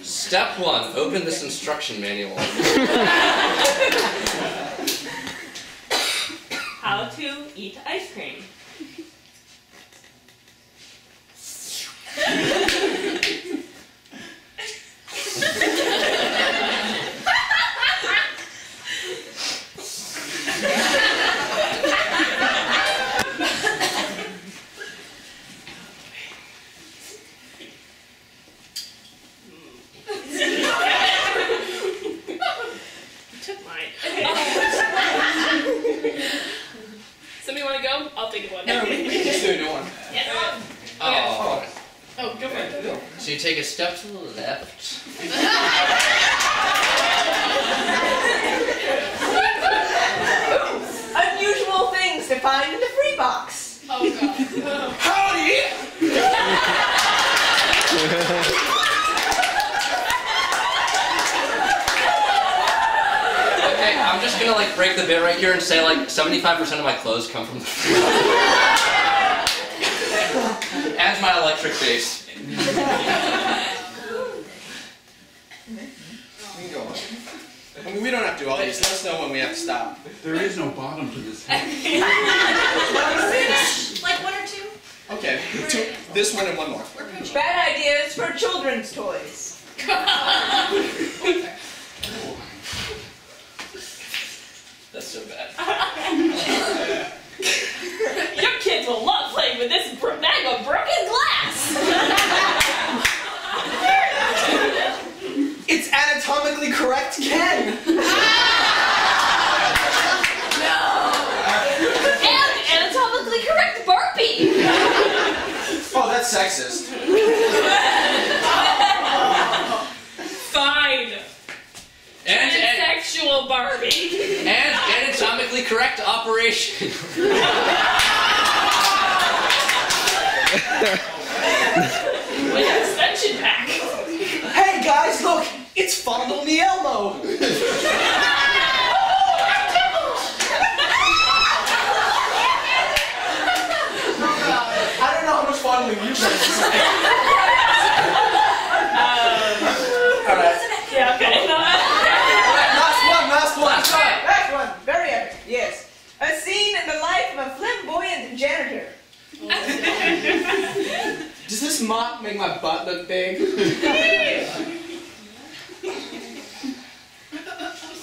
Speaker 6: Step 1. Open this instruction manual.
Speaker 4: How to eat ice cream. Somebody want to go? I'll take one.
Speaker 3: No, we can just do a new one.
Speaker 4: Yeah.
Speaker 6: Oh.
Speaker 4: Oh, go for it.
Speaker 6: So you take a step to the left.
Speaker 12: Unusual things to find in the free box.
Speaker 4: Oh God.
Speaker 3: Howdy!
Speaker 6: Okay, I'm just gonna like break the bit right here and say like 75% of my clothes come from the and my electric bass.
Speaker 3: We can go on. I mean, we don't have to do all these. Let us know when we have to stop.
Speaker 2: There is no bottom to this head.
Speaker 9: Like one or two?
Speaker 3: Okay, this one and one more.
Speaker 12: Bad ideas for children's toys.
Speaker 6: That's so bad.
Speaker 4: Your kids will love playing with this bag of broken glass.
Speaker 3: It's anatomically correct, Ken.
Speaker 4: And anatomically correct Barbie.
Speaker 3: Oh, that's sexist.
Speaker 4: Fine.
Speaker 6: And
Speaker 4: Sexual Barbie.
Speaker 6: and anatomically correct operation.
Speaker 4: With an extension pack.
Speaker 3: Hey guys, look! It's Fondle Me Elmo! I don't know how much fondling you guys Alright.
Speaker 4: Yeah, okay.
Speaker 3: Last one.
Speaker 12: Last one. Very epic. Yes. A scene in the life of a flamboyant janitor.
Speaker 3: Does this mop make my butt look big?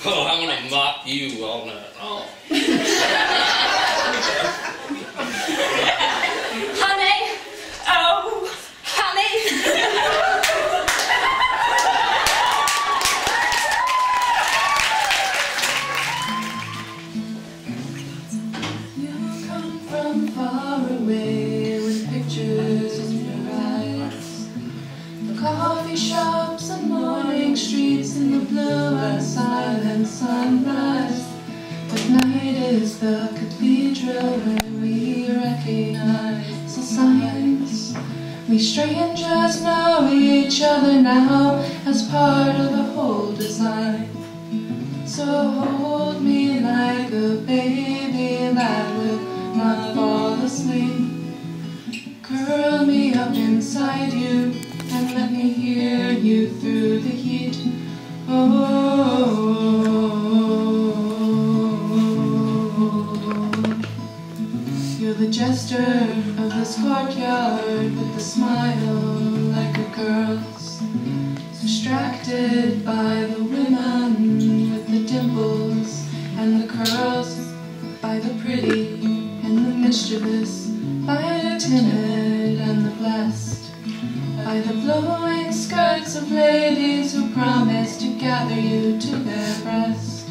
Speaker 6: Oh, I'm gonna mop you all night long.
Speaker 9: Honey. Oh, honey.
Speaker 5: You come from far away with pictures in your eyes. The coffee shops and morning streets in the blue and silent sunrise. But night is the cathedral where we recognize the signs. We strangers know each other now as part of the whole design. So hold me like a baby that will not fall asleep. Curl me up inside you and let me hear you through the heat. You're the jester of this courtyard with the smile like a girl's. Distracted by the women with the dimples and the curls, by the pretty and the mischievous, by the timid and the blessed, by the flowing skirts of ladies who promise to gather you to their breast.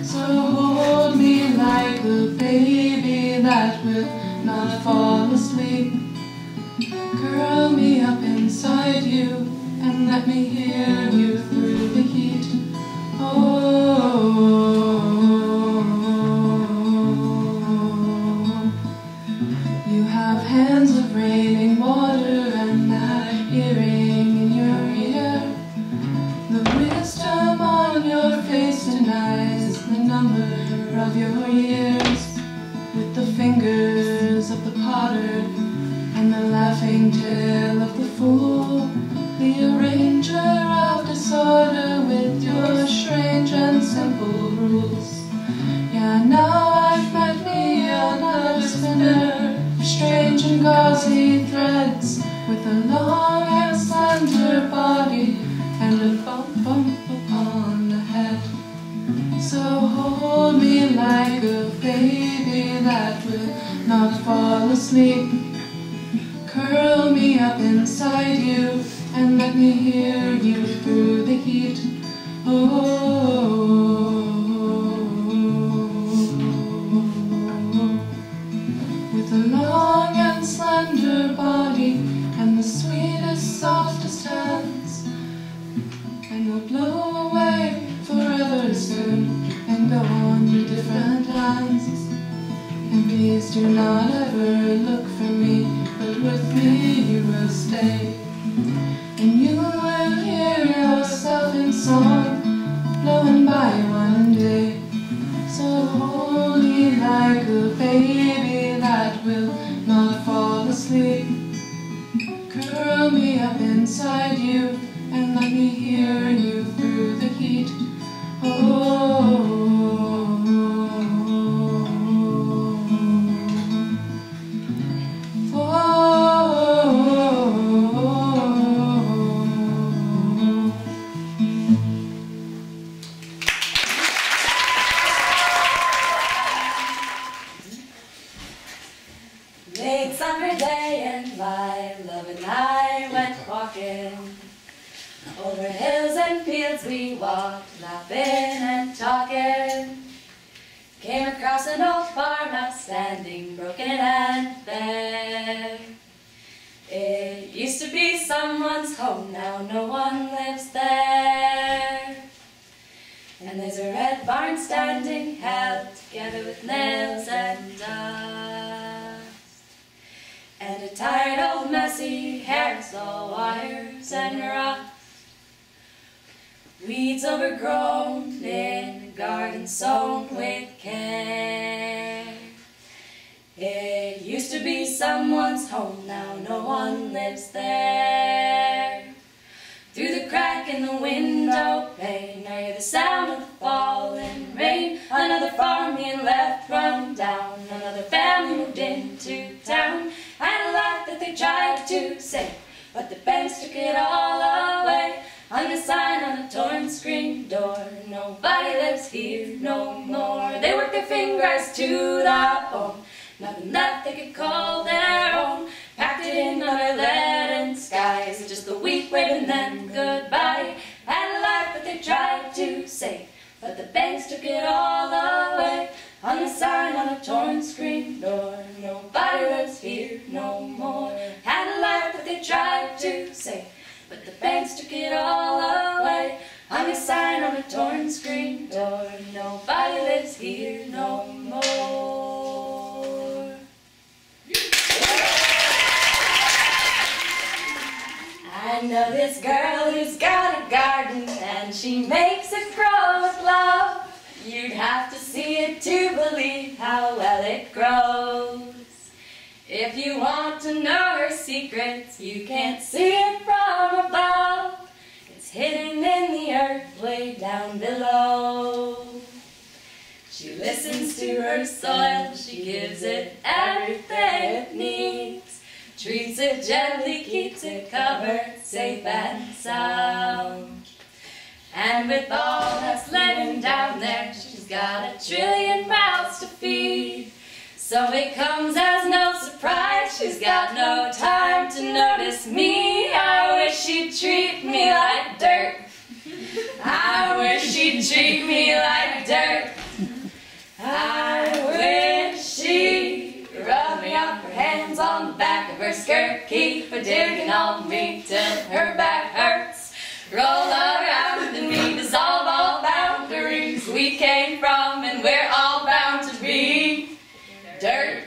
Speaker 5: So hold me like a baby that will not fall asleep. Curl me up inside you and let me hear you through the heat. You have hands of raining water and that earring in your ear. The wisdom on your face denies the number of your years. With the fingers of the potter and the laughing tale of the fool, the arranger of disorder with your strange and simple rules. Yeah, now I've met me another spinner of strange and gauzy threads, with a long and slender body and a bump upon the head. So hold me like a baby that will not fall asleep. Curl me up inside you and let me hear you through the heat. With a long and slender body and the sweetest, softest hands, and we'll blow away forever soon and go on to different lands. And please do not ever look for me, but with me you will stay. And you will hear yourself in song, blowing by one day. So hold me like a baby that will not fall asleep. Curl me up inside you and let me hear you through the heat.
Speaker 11: Late summer day and my love and I went walking. Over hills and fields we walked, laughing and talking. Came across an old farmhouse standing broken and bare. It used to be someone's home, now no one lives there. And there's a red barn standing held together with nails and dust. And a tired old messy hair's all wires and rust. Weeds overgrown in a garden sown with care. It used to be someone's home, now no one lives there. Through the crack in the window pane, I hear the sound of the falling rain. Another farm being left run down, another family moved into town. Had a life that they tried to save, but the banks took it all away. Hung a sign on a torn screen door, nobody lives here no more. They worked their fingers to the bone, nothing left they could call their own. Packed it in under leaden skies, just the week waving them goodbye. Had a life that they tried to save, but the banks took it all away. Hung a sign on a torn screen door, nobody lives here no more. Had a life that they tried to save, but the banks took it all away. Hung a sign on a torn screen door, nobody lives here no more. I know this girl who's got a garden and she makes it grow with love. You'd have to see it to believe how well it grows. If you want to know her secrets, you can't see it from above. It's hidden in the earth way down below. She listens to her soil, she gives it everything it needs. Treats it gently, keeps it covered, safe and sound. And with all that's living down there, she's got 1 trillion mouths to feed. So it comes as no surprise, she's got no time to notice me. I wish she'd treat me like dirt. I wish she'd treat me like dirt. I wish she'd rub me up her hands on the back of her skirt, keep her digging on me till her back hurts. Roll around in me, dissolve all boundaries we came from and we're all bound to be dirt.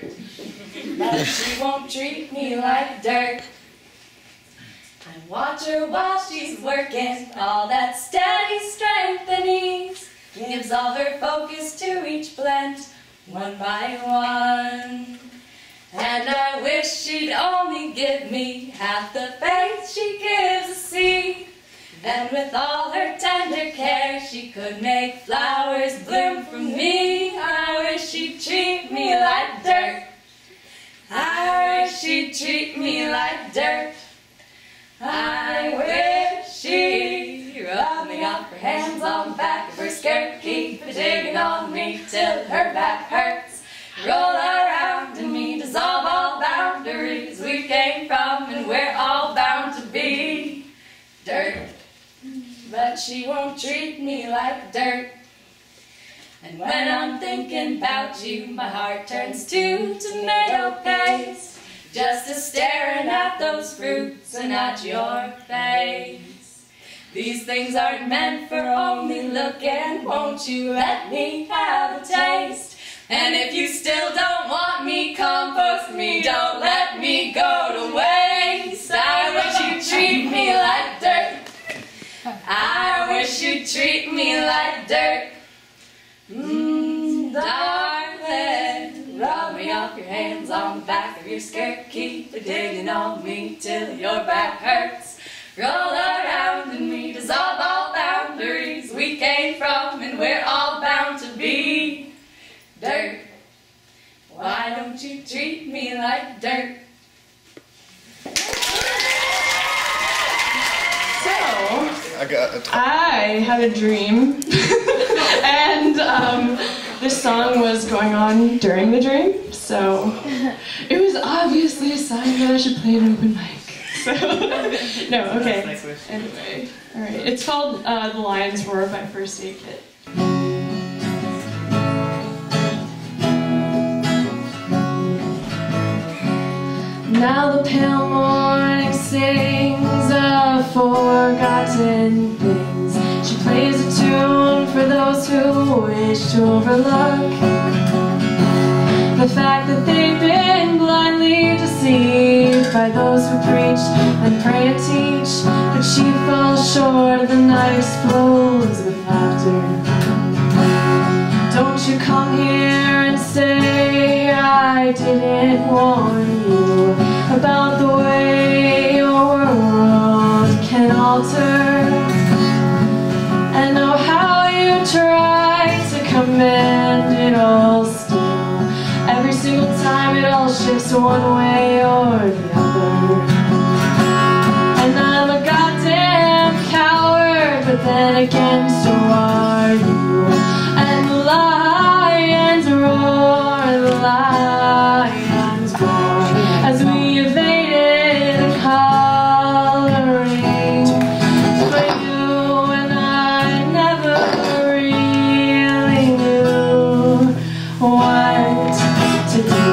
Speaker 11: But she won't treat me like dirt. I watch her while she's working, all that steady strength and ease. Gives all her focus to each plant, one by one. And I wish she'd only give me half the faith she gives a seed. And with all her tender care, she could make flowers bloom for me. I wish she'd treat me like dirt. I wish she'd treat me like dirt. I wish she'd rub me off her hands on the back of her skirt, keep her digging on me till her back hurts. Roll around in me, dissolve all boundaries we came from and we're all bound to be dirt. But she won't treat me like dirt. And when I'm thinking about you, my heart turns to tomato paste. Just a staring at those fruits and at your face. These things aren't meant for only looking. Won't you let me have a taste? And if you still don't want me, compost me. Don't let me go to waste. I wish you'd treat me like dirt. I wish you'd treat me like dirt. Darling, rub me off your hands on the back of your skirt, keep it digging on me till your back hurts. Roll around in me, dissolve all boundaries
Speaker 5: boundaries we came from, and we're all bound to be dirt. Why don't you treat me like dirt?
Speaker 13: So, I had a dream, and this song was going on during the dream, so it was obviously a sign that I should play an open mic. So, no, okay. Anyway, all right. It's called "The Lion's Roar" by First Aid Kit. Now the pale morning sings of forgotten things. She plays a tune for those who wish to overlook the fact that they've been blindly deceived by those who preach and pray and teach. But she falls short, the night explodes with laughter. Don't you come here and say I didn't warn you about the way your world can alter. And know how you try to command it all still. Every single time it all shifts one way or the other. And I'm a goddamn coward, but then again so are you. And the lions roar, the lions roar, as we evaded the coloring. But you and I never really knew what to do.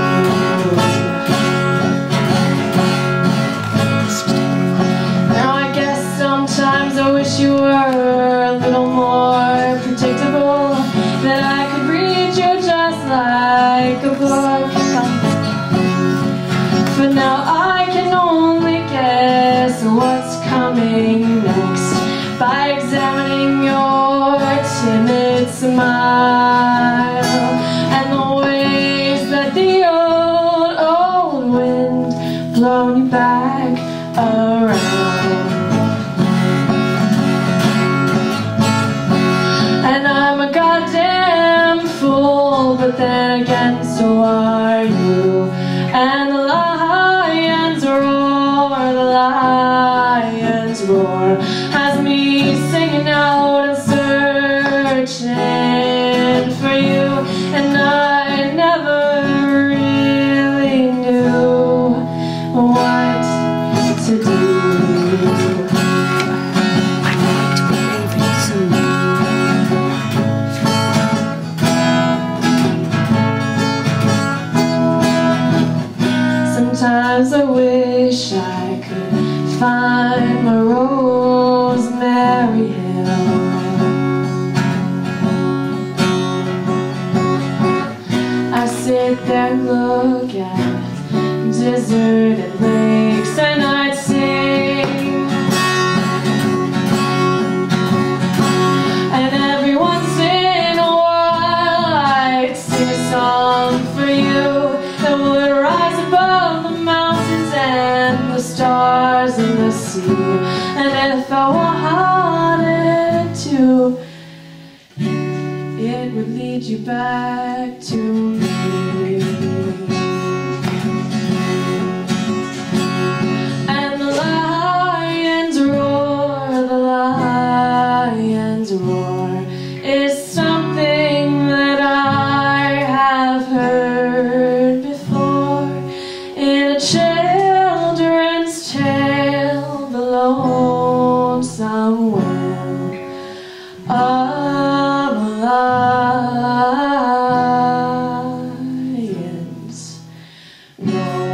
Speaker 13: Now I guess sometimes I wish you were a little more predictable, that I could read you just like a book. But now I can only guess what's coming next by examining your timid smile and the ways that the old wind blown you back around. And I'm a goddamn fool, but then again so are you. And the lions roar, has me singing out and searching for you. And I never really knew what to do. Sometimes I wish I could find my Rosemary Hill. I sit there and look at deserted lakes and I'd sing. And every once in a while I'd sing a song for you that would rise above the mountains and the stars and the sea. And if I wanted to, it would lead you back to me. And the lions roar is something that I have heard before in a children's tale, the lonesome well of lions roar.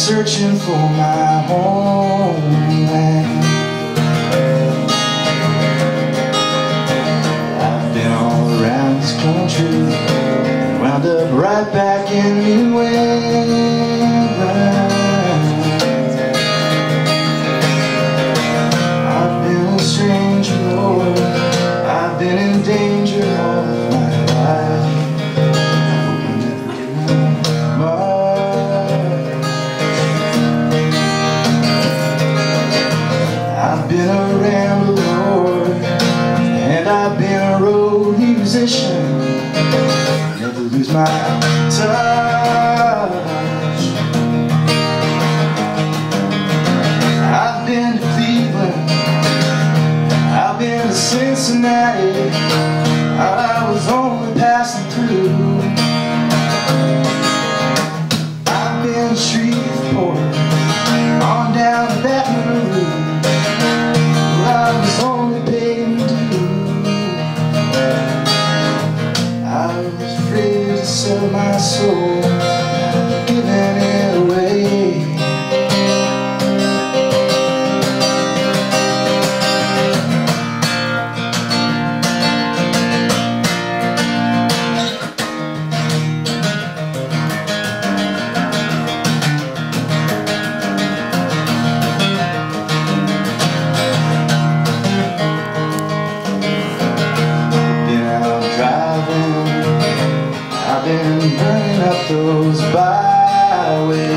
Speaker 14: searching for my homeland. I've been all around this country and wound up right back in New England. I've been a stranger, Lord, I've been in danger all of my life. I've been a rambler, Lord, and I've been a road musician. Never lose my touch. I've been to Cleveland, I've been to Cincinnati, I was only passing through. I've been to Shreveport, on down to Baton Rouge, I was only paying dues. I was afraid to sell my soul, giving it away. I've been burning up those byways.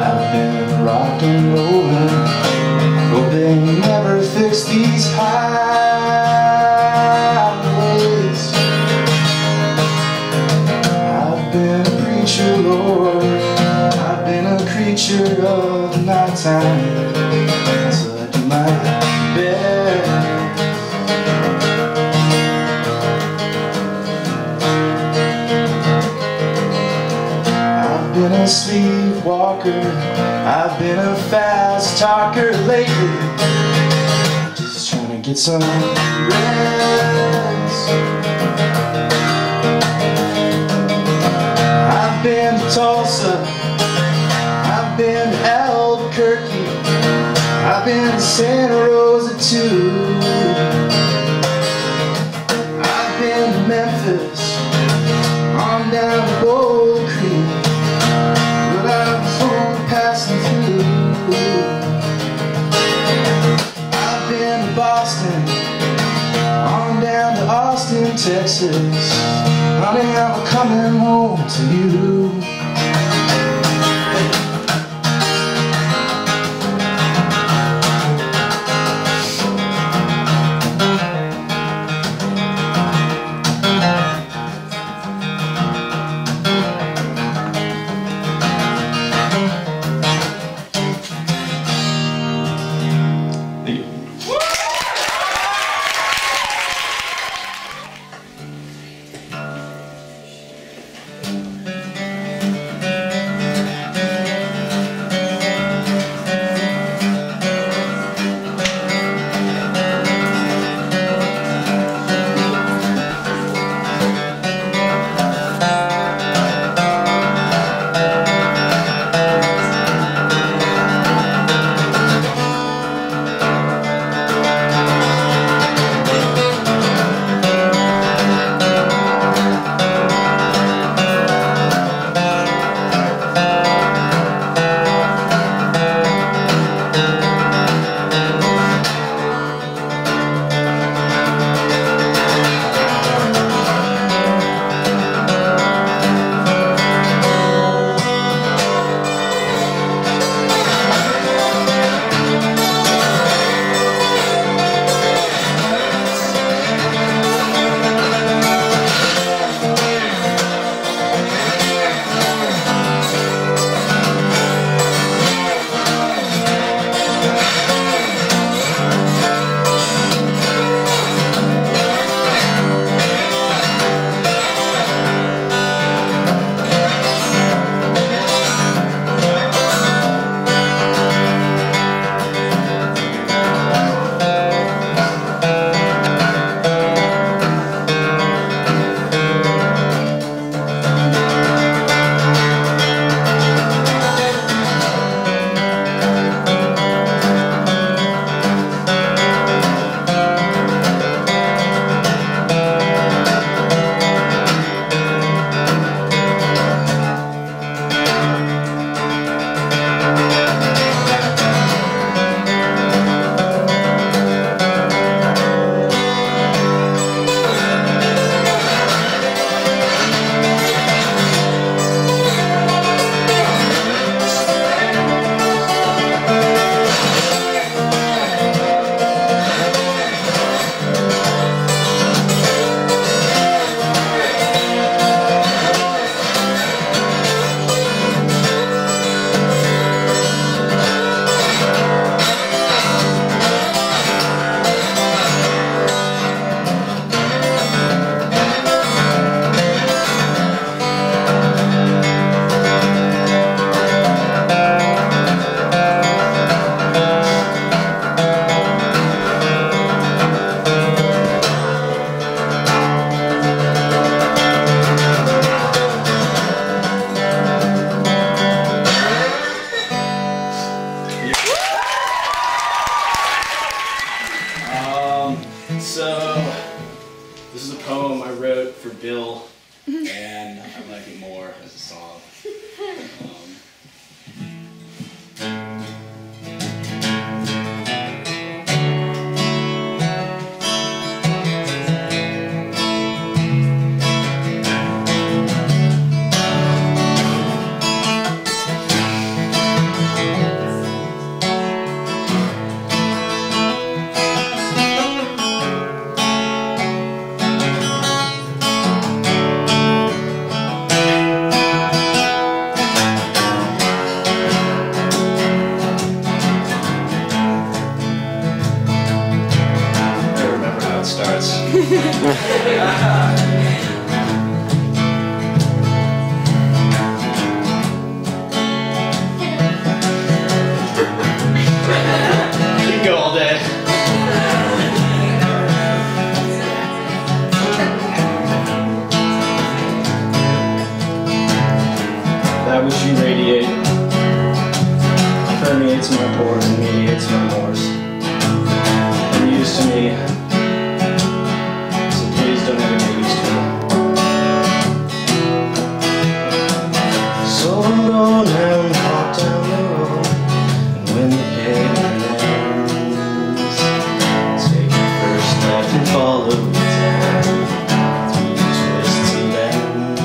Speaker 14: I've been rock and rolling, hope they never fix these highways. I've been a preacher, Lord, I've been a creature of the night time, so I do my best. I've been a sleepwalker, I've been a fast talker lately, just trying to get some rest. Tulsa, I've been to Albuquerque, I've been to Santa Rosa too. I've been to Memphis, on down to Gold Creek, but I was only passing through. I've been to Boston, on down to Austin, Texas. Honey, I'm coming home to you.
Speaker 7: radiate, permeates my pores and mediates my mores. And used to me, so please don't ever get used to me. So I'm going out and hop down the road, and when the pavement ends, take your first left and follow it down through the twists and bends.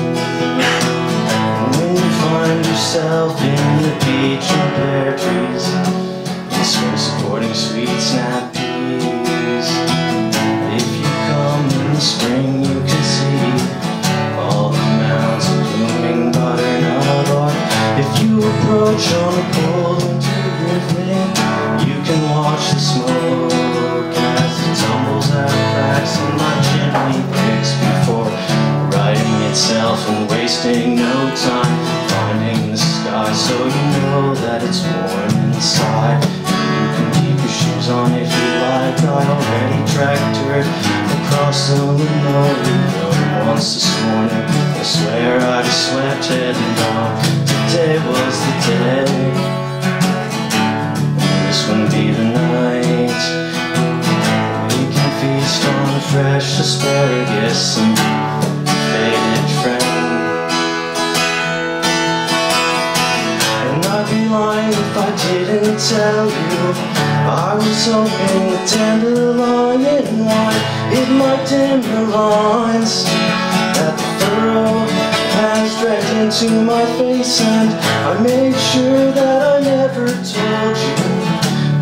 Speaker 7: And when you find yourself in the beech and pear trees, and swing supporting sweet snap peas, if you come in the spring you can see all the mounds of blooming butternut. Or if you approach on a cold winter evening, you can watch the smoke as it tumbles out of cracks in my chimney bricks before righting itself and wasting no time finding the sky, so you know that it's warm inside. You can keep your shoes on if you like. I already tracked dirt across the linoleum once this morning. I swear I just swept heading down. Today was the day, and this wouldn't be the night. We can feast on fresh asparagus and faded friend. And I'd be lying if I didn't tell you I was hoping the dandelion wine, it might dim the lines that the furrow has dragged into my face. And I made sure that I never told you.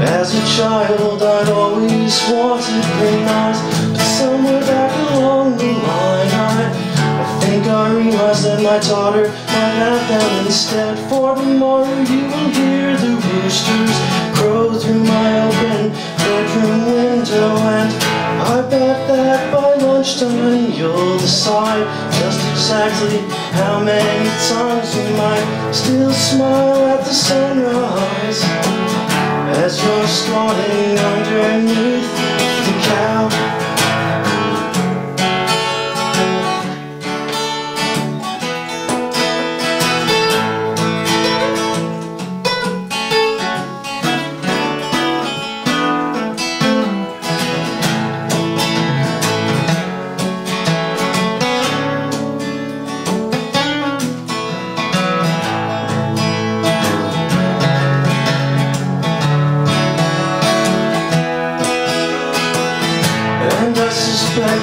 Speaker 7: As a child I'd always wanted green eyes, but somewhere back along the line I think I realized that my daughter might have them instead. For tomorrow you will hear the roosters crow through my open bedroom window, and I bet that by lunchtime you'll decide just exactly how many times you might still smile at the sunrise as you're squatting underneath the cow.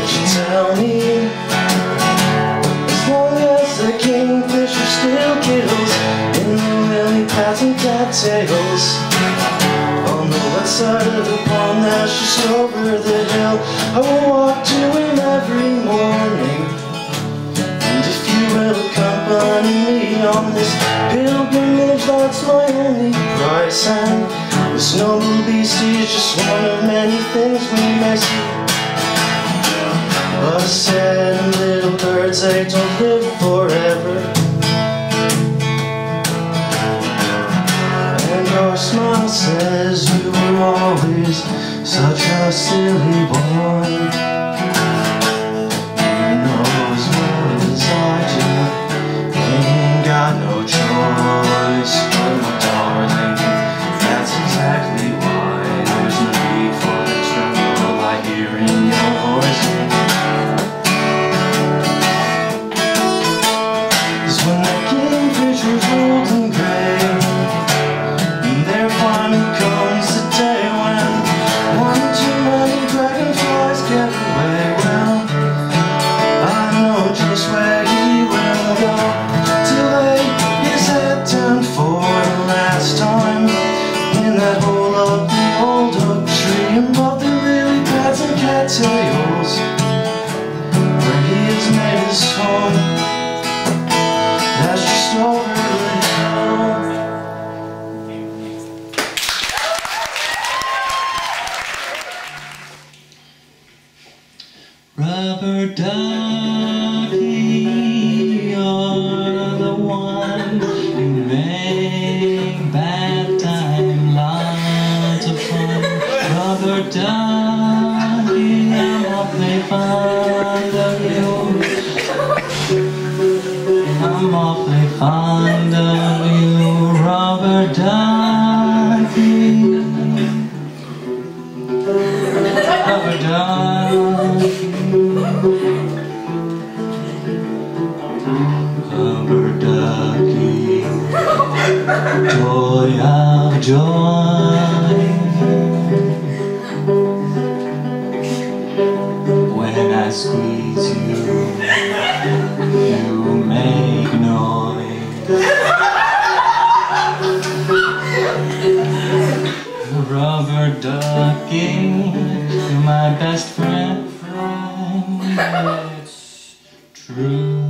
Speaker 7: You tell me, as long as the kingfisher still kills in the lily pads and cattails on the west side of the pond that's just over the hill, I will walk to him every morning. And if you will accompany me on this pilgrimage, that's my only price. And this noble beast is just one of many things we may see. But I said, little birds, they don't live forever. And your smile says you were always such a silly boy. You know as well as I do, ain't got no choice. Oh, my darling, that's exactly why there's no need for the tremble I hear in your voice. When the kingfisher's old and gray, and there finally comes the day when one too many dragonflies get away. Well, I know just where he will go to lay his head down for the last time in that hole of the old oak tree above the lily pads and cattails, where he has made his home. That's just over the hill. Rubber ducky, you're the one who make bad time lots of fun. Rubber ducky, I'm awfully fond of you. I'm awfully fond of you.
Speaker 14: joy when I squeeze you, you make noise. Rubber ducky, you're my best friend, it's true.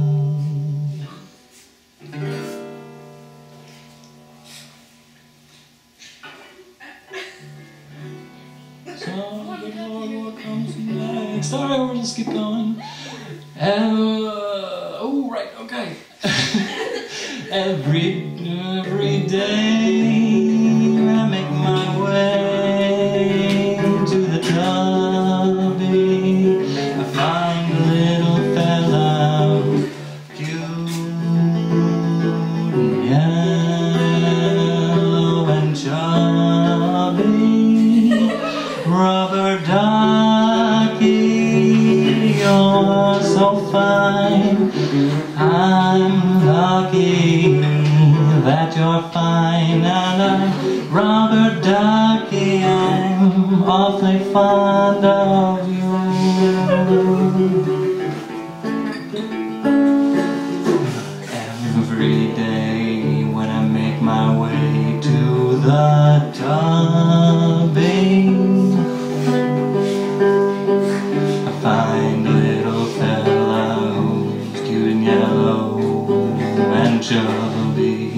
Speaker 14: So, what comes next? Sorry, we'll just keep going. Oh, right, okay. Every day when I make my way to the tubby, I find a little fella cute and yellow and chubby. Rubber ducky, you're so fine. I'm lucky that you're fine, and I'm rubber ducky, I'm awfully fond of you. Every day when I make my way to the tubby, I find a little fella who's cute and yellow and chubby.